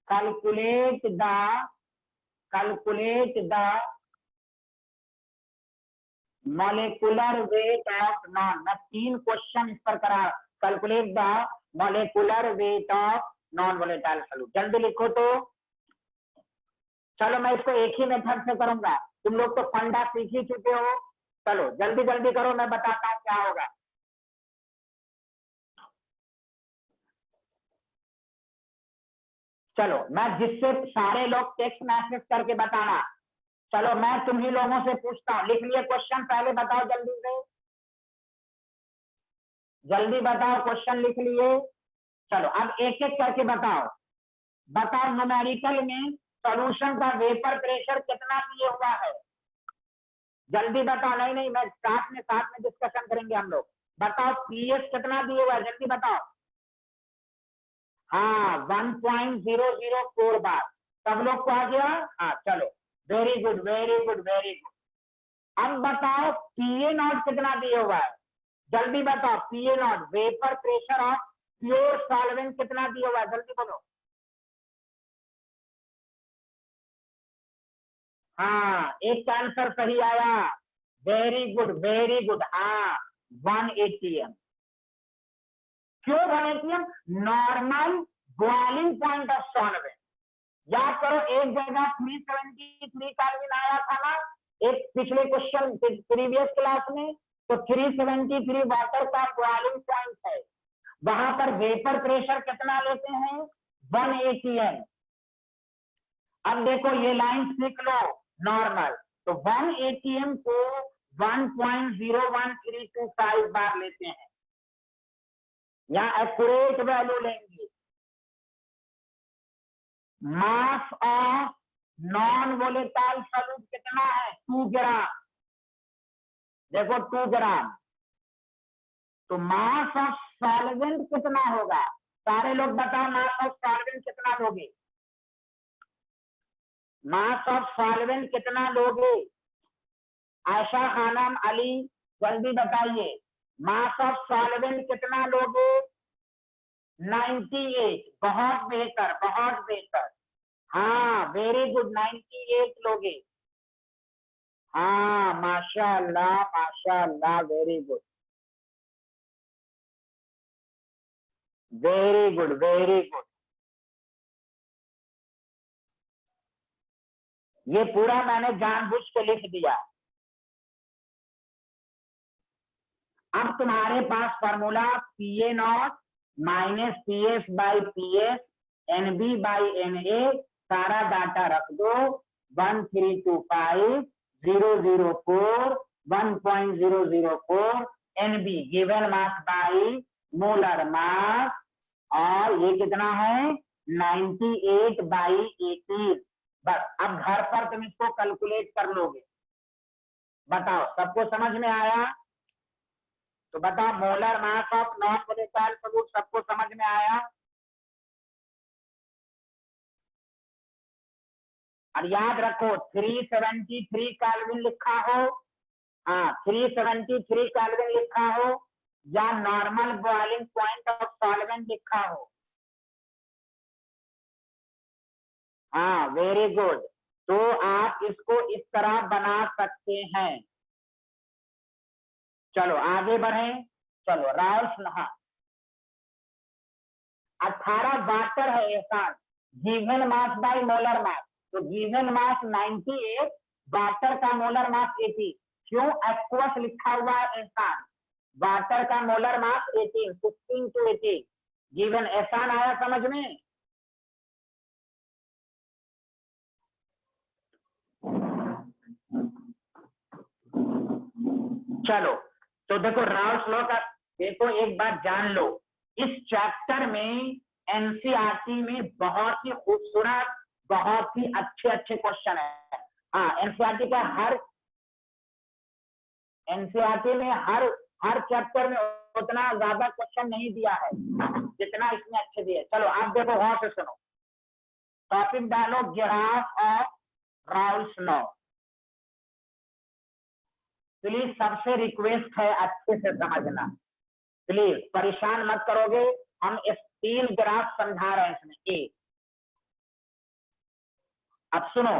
Calculate the molecular weight of non, मैं 3 question इस पर करा। Calculate the molecular weight of non volatile solute, जल्दी लिखो। तो चलो, मैं इसको एक ही मेथड से करूंगा, तुम लोग तो फंडा सीख ही चुके हो। चलो जल्दी जल्दी करो, मैं बताता हूँ क्या होगा। चलो, मैं जिससे सारे लोग टेक्स्ट मैसेज करके बताना। चलो, मैं तुम ही लोगों से पूछता हूँ, लिख लिए क्वेश्चन? पहले बताओ जल्दी से, जल्दी बताओ, क्वेश्चन लिख लिए? चलो, अब एक एक करके बताओ। बताओ, न्यूमेरिकल में सॉल्यूशन का वेपर प्रेशर कितना दिया हुआ है? जल्दी बताओ। नहीं नहीं, मैं साथ में डिस्कशन करेंगे हम लोग। बताओ, पीएस कितना दिया हुआ है? जल्दी बताओ। हाँ, 1.004 बार। सब लोग को आ गया? हाँ, चलो, very good very good very good. अब बताओ, पीए नॉट कितना दिया हुआ है? जल्दी बताओ, PA naught vapour pressure of pure solvent कितना दिया हुआ है? जल्दी बोलो। हाँ, एक आंसर सही आया, वेरी गुड वेरी गुड। हाँ, 1 ATM। क्यों 1 ATM? Normal boiling point of solvent. याद करो, एक जगह 373 केल्विन आया था ना एक पिछले क्वेश्चन प्रीवियस क्लास में, तो 373 वाटर का बॉइलिंग पॉइंट है। वहां पर वेपर प्रेशर कितना लेते हैं? 1 ATM। अब देखो, ये लाइन सीख लो, नॉर्मल, तो 1 ATM को 1.01325 बार लेते हैं, या एक्यूरेट वैल्यू लेंगे। मास ऑफ नॉन वोलेटाइल सॉल्यूट कितना है? 2 ग्राम। देखो 2 ग्राम। तो मास ऑफ सॉल्वेंट कितना होगा? सारे लोग बताओ, मास ऑफ सॉल्वेंट कितना लोगे? मास ऑफ सॉल्वेंट कितना लोगे? आयशा खानम अली जल्दी बताइए, मास ऑफ सॉल्वेंट कितना लोगे? 98। बहुत बेहतर, बहुत बेहतर। हाँ वेरी गुड, 98 लोगे। हाँ माशाअल्लाह माशाअल्लाह, very good very good very good. ये पूरा मैंने जानबूझ के लिख दिया। अब तुम्हारे पास formula PA naught minus PS by PS NB by NA, सारा डाटा रख दो। 1325 004 1.004 NB given mass by molar mass, और ये कितना है? 98 बाई 18। बस अब घर पर तुम इसको कैलकुलेट कर लोगे। बताओ सबको समझ में आया? तो बताओ molar mass of non volatile solute सबको समझ में आया? और याद रखो 373 केल्विन लिखा हो, हाँ 373 केल्विन लिखा हो, या normal boiling point of solvent लिखा हो। हाँ वेरी गुड। तो आप इसको इस तरह बना सकते हैं। चलो आगे बढ़े। चलो राउल्स लॉ 18 वाटर है एहसान, गिवन मास बाई मोलर मास। तो गिवन मास 98, वाटर का मोलर मास 80। क्यों एक्वस लिखा हुआ है एहसान? वाटर का मोलर मास 18, 16 to 18 गिवन। एहसान आया समझ में? चलो तो देखो राउल्स लॉ का, देखो एक बात जान लो, इस चैप्टर में एनसीईआरटी में बहुत ही खूबसूरत, बहुत ही अच्छे अच्छे क्वेश्चन है। हाँ एनसीईआरटी का एनसीईआरटी में हर चैप्टर में उतना ज्यादा क्वेश्चन नहीं दिया है जितना इसमें अच्छे दिए। चलो आप देखो गौर से सुनो, टॉपिक डालो graph of Raoult's law. Please सबसे रिक्वेस्ट है अच्छे से समझना, प्लीज परेशान मत करोगे। हम इस 3 ग्राफ समझा रहे हैं इसमें। ए अब सुनो,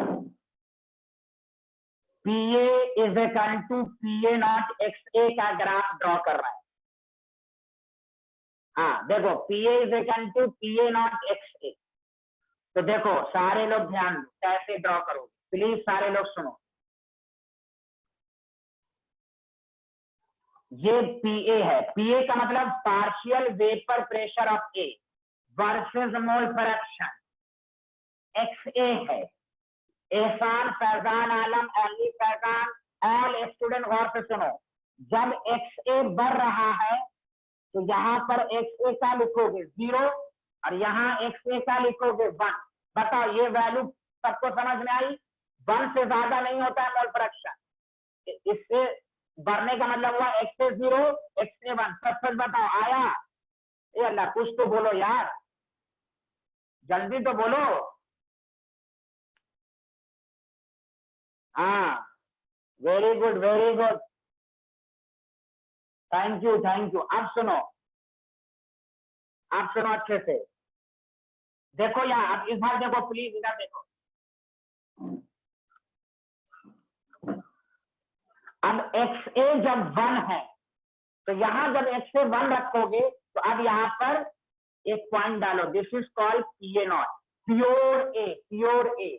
PA is equal to PA nought XA का ग्राफ ड्रॉ कर रहा है। हाँ देखो PA is equal to PA nought XA। तो देखो सारे लोग ध्यान दो कैसे ड्रॉ करोगे, प्लीज सारे लोग सुनो। ये PA है, PA का मतलब partial vapour pressure of A versus mole fraction XA है। एहसान, फैजान आलम, अली फैजान, ऑल स्टूडेंट गौर से सुनो, जब XA बढ़ रहा है तो यहाँ पर XA का लिखोगे 0 और यहाँ XA का लिखोगे 1। बताओ ये वैल्यू सबको समझ में आई? 1 से ज्यादा नहीं होता है मोल फ्रैक्शन। इससे बढ़ने का मतलब हुआ XA 0 XA 1। सच बताओ आया? ये अल्लाह कुछ तो बोलो यार, जल्दी तो बोलो। हाँ very good very good, thank you thank you. अब सुनो अच्छे से देखो यहाँ, अब इस बार देखो प्लीज, इधर देखो। अब XA जब 1 है तो यहाँ जब XA 1 रखोगे तो अब यहाँ पर एक पॉइंट डालो, this is called PA not, pure A, pure A।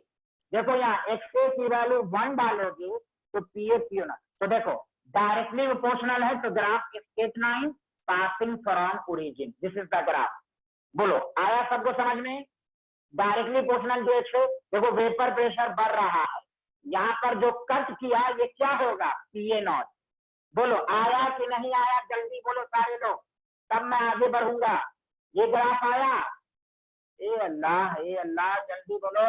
देखो यहाँ XA की वैल्यू 1 डालोगे तो PA प्योर नॉट। तो देखो डायरेक्टली प्रोपोर्शनल है तो graph straight line passing from origin, this is the graph. बोलो आया सबको समझ में? डायरेक्टली प्रोपोर्शनल जो XA, देखो वेपर प्रेशर बढ़ रहा है, यहाँ पर जो कट किया ये क्या होगा? PA not. बोलो आया कि नहीं आया? जल्दी बोलो सारे लोग, तब मैं आगे बढ़ूंगा। ये ग्राफ आया? ए अल्लाह जल्दी बोलो।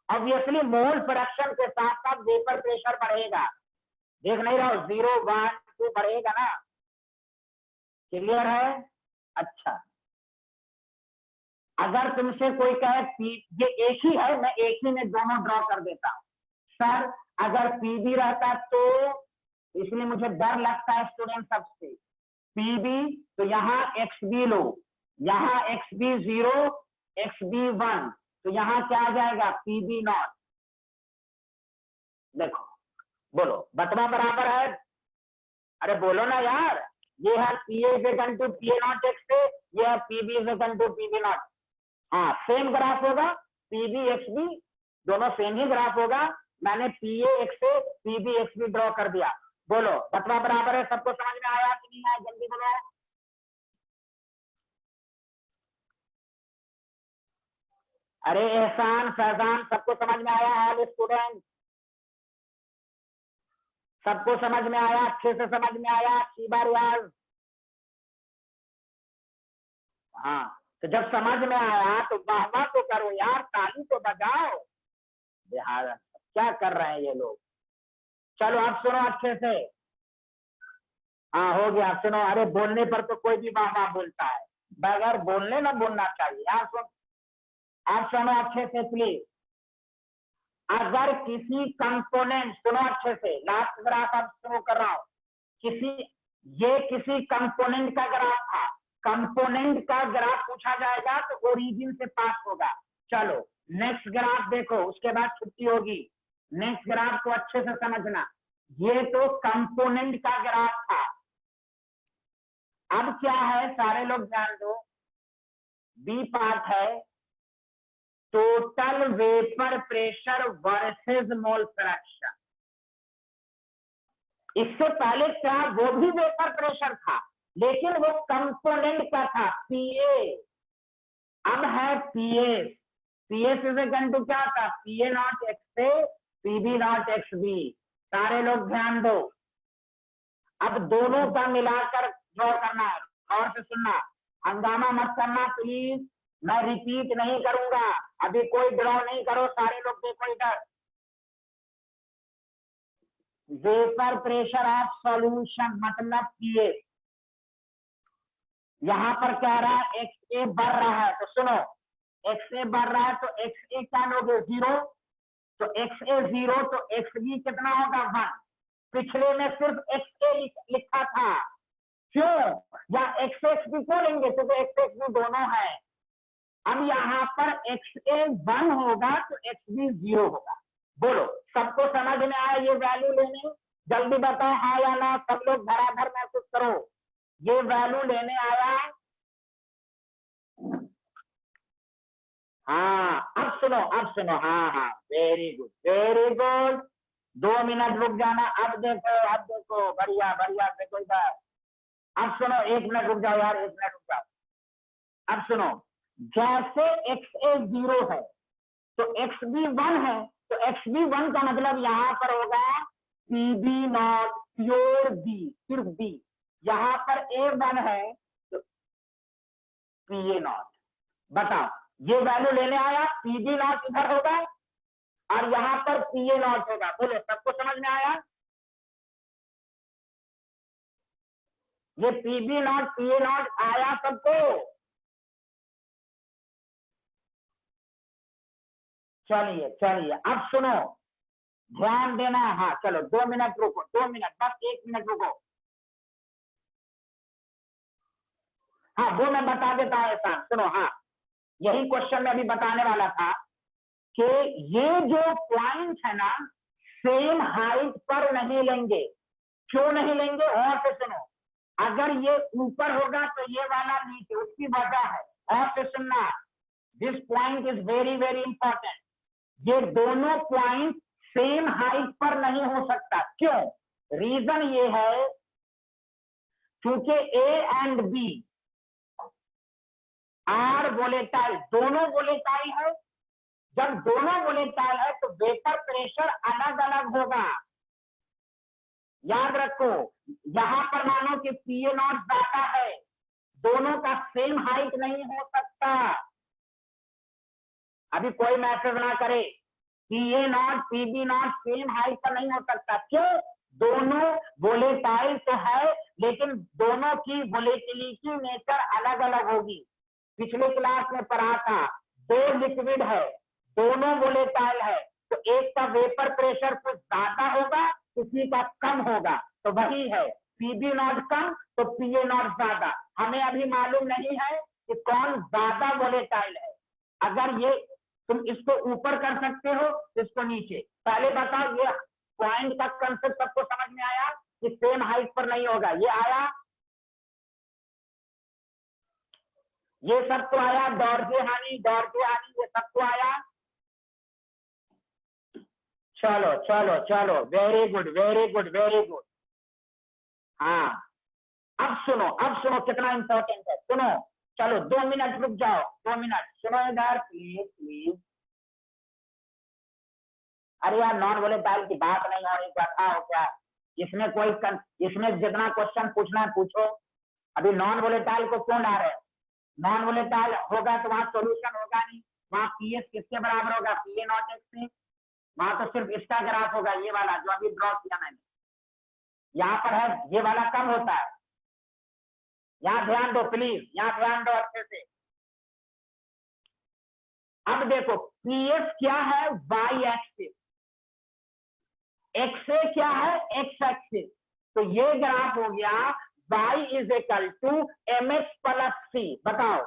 ऑब्वियसली मोल प्रोडक्शन के साथ साथ वेपर प्रेशर बढ़ेगा। देख नहीं रहा हो 0 1 2 बढ़ेगा ना। क्लियर है? अच्छा, अगर तुमसे कोई कहे ये एक ही है, मैं एक ही में दोनों ड्रॉ कर देता हूं। सर अगर पीबी रहता तो, इसलिए मुझे डर लगता है स्टूडेंट सबसे। पीबी तो यहाँ एक्स बी लो, यहाँ एक्स बी 0 एक्स बी 1, तो यहाँ क्या आ जाएगा पीबी नॉट। देखो बोलो बटवा बराबर है, अरे बोलो ना यार। ये है P A equal to P A not X से, ये है PB equal to PB nought. हाँ सेम ग्राफ होगा, पीबी एक्स बी दोनों सेम ही ग्राफ होगा। मैंने पी ए एक्स से पीबी एक्स बी ड्रॉ कर दिया। बोलो बटवा बराबर है, सबको समझ में आया कि नहीं आया, जल्दी बोलो। अरे एहसान फैजान सबको समझ में आया? ऑल स्टूडेंट सबको समझ में आया? अच्छे से समझ में आया? शीबा रियाज? हाँ, तो जब समझ में आया तो वाह वाह तो करो यार, ताली तो बजाओ। बिहार क्या कर रहे हैं ये लोग। चलो अब सुनो अच्छे से। हाँ हो गया, सुनो। अरे बोलने पर तो कोई भी वाह वाह बोलता है, बगैर बोलने ना बोलना चाहिए यार। सुन, आप सुनो अच्छे से प्लीज। अगर किसी कंपोनेंट, सुनो अच्छे से, लास्ट ग्राफ अब शुरू कर रहा हूं। ये किसी कंपोनेंट का ग्राफ था। कंपोनेंट का ग्राफ पूछा जाएगा तो ओरिजिन से पास होगा। चलो नेक्स्ट ग्राफ देखो, उसके बाद छुट्टी होगी। नेक्स्ट ग्राफ को अच्छे से समझना। ये तो कंपोनेंट का ग्राफ था। अब क्या है सारे लोग ध्यान दो, बी पार्ट है total vapour pressure versus mole fraction. इससे पहले क्या वो भी वेपर प्रेशर था, लेकिन वो कंपोनेंट का था पीए। अब है PS. PS is equal to क्या था, पीए नॉट एक्स से पीबी नॉट एक्स बी। सारे लोग ध्यान दो। अब दोनों का मिलाकर ड्रॉ करना है, और से सुनना, हंगामा मत करना प्लीज। मैं रिपीट नहीं करूंगा, अभी कोई ड्रॉ नहीं करो, सारे लोग देखो इधर। वेपर प्रेशर ऑफ सॉल्यूशन मतलब पीए। यहां पर कह रहा है एक्स ए बढ़ रहा है, तो सुनो, एक्स ए बढ़ रहा है तो एक्स ए क्या लोगे 0, तो एक्स ए 0 तो एक्स बी कितना होगा 1। पिछले में सिर्फ एक्स ए लिखा था, क्यों? या एक्स एक्स बी क्यों लेंगे, क्योंकि एक्स एक्स बी दोनों है। अब यहाँ पर एक्स ए 1 होगा तो एक्स बी 0 होगा। बोलो सबको समझ में आया ये वैल्यू लेने? जल्दी बताओ हाँ या ना, सब लोग धराधर महसूस करो। ये वैल्यू लेने आया? हाँ अब सुनो, अब सुनो। हाँ हाँ very good very good. 2 minute रुक जाना। अब देखो, अब देखो, बढ़िया बढ़िया, देखो इधर। अब सुनो, 1 मिनट रुक जाओ यार, 1 मिनट रुक जाओ। अब सुनो, जैसे एक्स ए 0 है तो एक्स बी 1 है, तो एक्स बी 1 का मतलब यहाँ पर होगा पीबी नॉट प्योर बी, सिर्फ बी। यहाँ पर ए 1 है तो पीए नॉट। बताओ ये वैल्यू लेने आया, पीबी नॉट इधर होगा और यहाँ पर पीए नॉट होगा। बोलो सबको समझ में आया? ये पीबी नॉट पीए नॉट आया सबको? चलिए चलिए अब सुनो, ध्यान देना। हाँ चलो 2 मिनट रुको, 2 मिनट, बस 1 मिनट रुको। हाँ वो मैं बता देता हूँ ऐसा, सुनो। हाँ यही क्वेश्चन में अभी बताने वाला था कि ये जो पॉइंट है ना, सेम हाइट पर नहीं लेंगे। क्यों नहीं लेंगे और से सुनो। अगर ये ऊपर होगा तो ये वाला नीचे, उसकी वजह है। और से सुनना, this point is very very important. ये दोनों पॉइंट सेम हाइट पर नहीं हो सकता। क्यों? रीजन ये है क्योंकि A and B are volatile, दोनों वोलेटाइल है। जब दोनों वोलेटाइल है तो वेपर प्रेशर अलग अलग होगा। याद रखो, यहां पर मानो कि पीए नॉट ज्यादा है, दोनों का सेम हाइट नहीं हो सकता। अभी कोई मैसेज ना करे PA naught PB naught same height का नहीं हो सकता। क्यों? दोनों वोलेटाइल तो है, लेकिन दोनों की वोलेटिलिटी नेचर अलग अलग होगी। पिछले क्लास में पढ़ा था, दो लिक्विड है, दोनों वोलेटाइल है, तो एक का वेपर प्रेशर कुछ ज्यादा होगा, किसी का कम होगा। तो वही है, पीबी नॉट कम तो पीए नॉट ज्यादा। हमें अभी मालूम नहीं है कि कौन ज्यादा वोलेटाइल है। अगर ये तुम इसको ऊपर कर सकते हो, इसको नीचे। पहले बताओ, ये पॉइंट का कंसेप्ट सबको समझ में आया कि सेम हाइट पर नहीं होगा? ये आया, ये सब तो आया, डॉर्जे हानि ये सब तो आया। चलो चलो चलो, very good very good very good. हाँ, अब सुनो कितना इंपॉर्टेंट है, सुनो। चलो 2 मिनट रुक जाओ, 2 मिनट सुनो इधर प्लीज प्लीज। अरे यार, नॉन वोलेटाइल की बात नहीं हो रही, क्या हो क्या? इसमें जितना क्वेश्चन पूछना है पूछो। अभी नॉन वोलेटाइल को क्यों ला रहे हो? नॉन वोलेटाइल होगा तो वहां सोल्यूशन होगा नहीं, वहां पीएस किसके बराबर होगा? पीए नॉट एक्स से। वहां तो सिर्फ इसका ग्राफ होगा, ये वाला जो अभी ड्रॉ किया मैंने। यहाँ पर है, ये वाला कम होता है। यहाँ ध्यान दो प्लीज, यहाँ ध्यान दो अच्छे से। अब देखो, पीएस क्या है? Y axis. एक्स क्या है? X axis. तो ये ग्राफ हो गया y is equal to M X plus C. बताओ,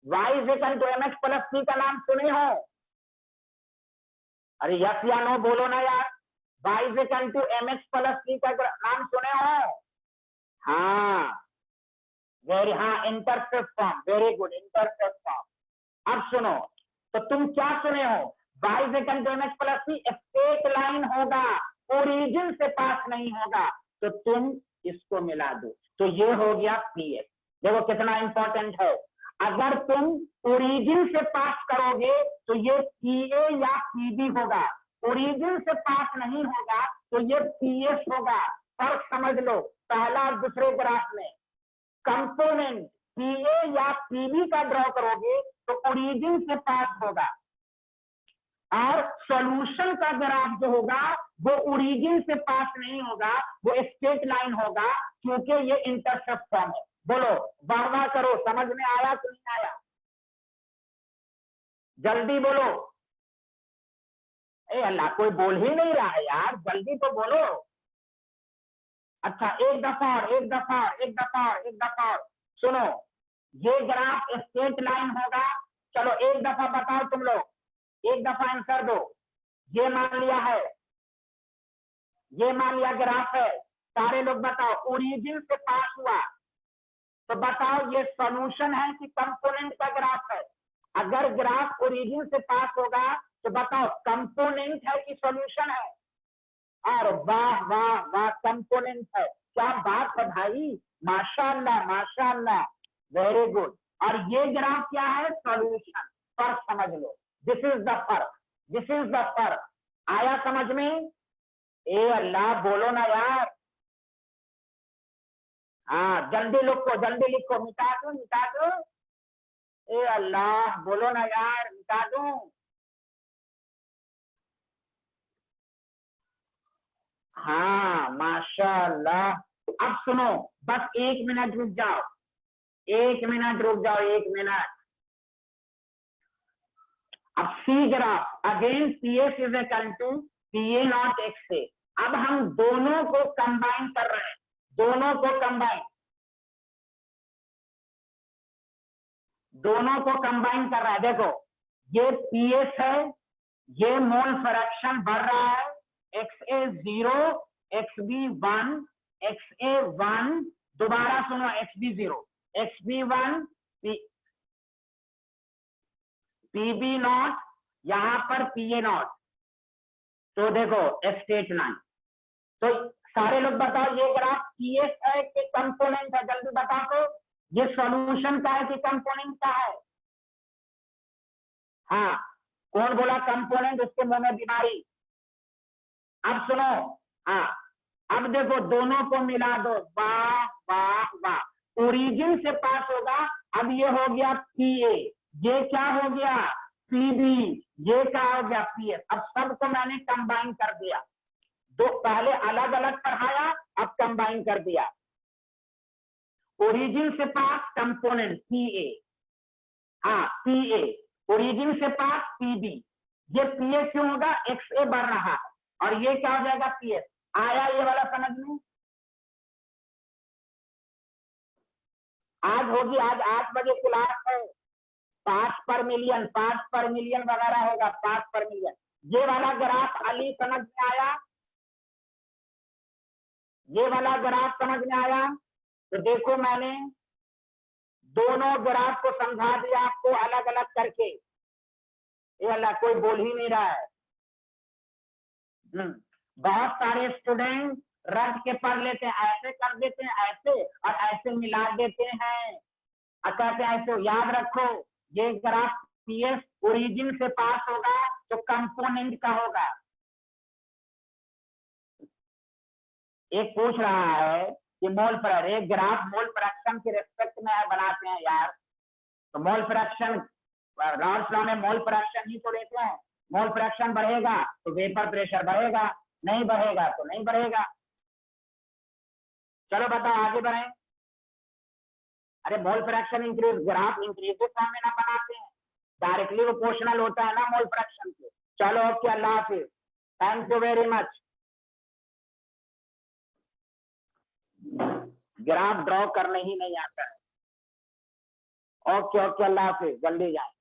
y is equal to M X plus C का नाम सुने हो? अरे यस या नो बोलो ना यार। y is equal to M X plus C का नाम सुने हो? हाँ वेरी, हाँ intercept form, very good, intercept form. अब सुनो, तो तुम क्या सुने हो? y is equal to M X plus C straight line होगा, ओरिजिन से पास नहीं होगा, तो तुम इसको मिला दो, तो ये हो गया पीएस। देखो कितना इंपॉर्टेंट है। अगर तुम ओरिजिन से पास करोगे तो ये पीए या पीबी होगा, ओरिजिन से पास नहीं होगा तो ये पीएस होगा। फर्क समझ लो पहला और दूसरे ग्राफ में। कंपोनेंट पीए या पीबी का ड्रॉ करोगे तो ओरिजिन से पास होगा, और सॉल्यूशन का ग्राफ जो होगा वो ओरिजिन से पास नहीं होगा, वो स्ट्रेट लाइन होगा, क्योंकि ये इंटरसेप्ट फॉर्म है। बोलो, वाह वाह करो, समझ में आया कि नहीं आया? जल्दी बोलो। ए अल्लाह, कोई बोल ही नहीं रहा है यार, जल्दी तो बोलो। अच्छा, एक दफा सुनो, ये ग्राफ स्ट्रेट लाइन होगा। चलो एक दफा बताओ तुम लोग, एक दफा आंसर दो। ये मान लिया है, ये मान लिया ग्राफ है, सारे लोग बताओ ओरिजिन से पास हुआ, तो बताओ ये सॉल्यूशन है कि कंपोनेंट का ग्राफ है? अगर ग्राफ ओरिजिन से पास होगा तो बताओ कंपोनेंट है कि सॉल्यूशन है? और वाह वाह वाह, कंपोनेंट है। क्या बात है भाई, माशाअल्लाह माशाअल्लाह, वेरी गुड। और ये ग्राफ क्या है? सॉल्यूशन। फर्क समझ लो, दिस इज द फर्क, दिस इज द फर्क। आया समझ में? ए अल्लाह बोलो ना यार। हाँ जल्दी लिखो, मिटा दो। ए अल्लाह बोलो ना यार, मिटा दूं? हाँ माशाअल्लाह। अब सुनो, बस 1 मिनट रुक जाओ, 1 मिनट रुक जाओ, 1 मिनट। अब C graph again PS is equal to PA not X से। अब हम दोनों को कंबाइन कर रहे हैं, दोनों को कंबाइन कर रहा है। देखो ये पीएस है, ये मोल फ्रैक्शन बढ़ रहा है, XA 0, XB 1, XA 1, दोबारा सुनो, XB 0, XB 1, PB नॉट, यहां पर PA नॉट। तो देखो स्ट्रेट लाइन। तो सारे लोग बताओ, ये ग्राफ पीएस है कि कंपोनेंट है? जल्दी बताओ तो, ये सॉल्यूशन का है कि कंपोनेंट का है? हाँ, कौन बोला कंपोनेंट? उसके मुंह में बीमारी। अब सुनो, हाँ अब देखो दोनों को मिला दो, वाह वाह वाह, ओरिजिन से पास होगा। अब ये हो गया पीए, ये क्या हो गया? पीबी, ये क्या हो गया पीएस। अब सबको मैंने कंबाइन कर दिया, दो पहले अलग अलग पढ़ाया, अब कंबाइन कर दिया। ओरिजिन से पास कंपोनेंट पीए, हाँ पीए, ओरिजिन से पास पीबी, ये पीए क्यों होगा, एक्स ए बढ़ रहा है, और ये क्या हो जाएगा पीएस। आया ये वाला समझ में। आज होगी, आज 8 बजे क्लास है, पार्ट्स पर मिलियन वगैरह होगा, पार्ट्स पर मिलियन। ये वाला ग्राफ अली समझ में आया, ये वाला ग्राफ समझ में आया। तो देखो मैंने दोनों ग्राफ को समझा दिया आपको अलग अलग करके, ये वाला कोई बोल ही नहीं रहा है। बहुत सारे स्टूडेंट रट के पढ़ लेते हैं, ऐसे कर देते हैं ऐसे, और ऐसे मिला देते हैं, कहते हैं ऐसे। याद रखो, ये ग्राफ पीएस ओरिजिन से पास होगा तो कंपोनेंट का होगा। एक पूछ रहा है कि मोल फ्रैक्शन, एक ग्राफ मोल फ्रैक्शन के रेस्पेक्ट में बनाते हैं यार, तो मोल फ्रैक्शन रॉल्स लॉ में मोल फ्रैक्शन ही तो लेते हैं। मोल फ्रैक्शन बढ़ेगा तो वेपर प्रेशर बढ़ेगा, नहीं बढ़ेगा तो नहीं बढ़ेगा। चलो बताओ आगे बढ़े। अरे mole fraction increase, graph increase form में ना बनाते हैं, डायरेक्टली प्रोपोर्शनल होता है ना मोल फ्रैक्शन के। चलो okay, Allah Hafiz, thank you very much. Graph draw करने ही नहीं आता है। ओके ओके, अल्लाह हाफिज, जल्दी जाए।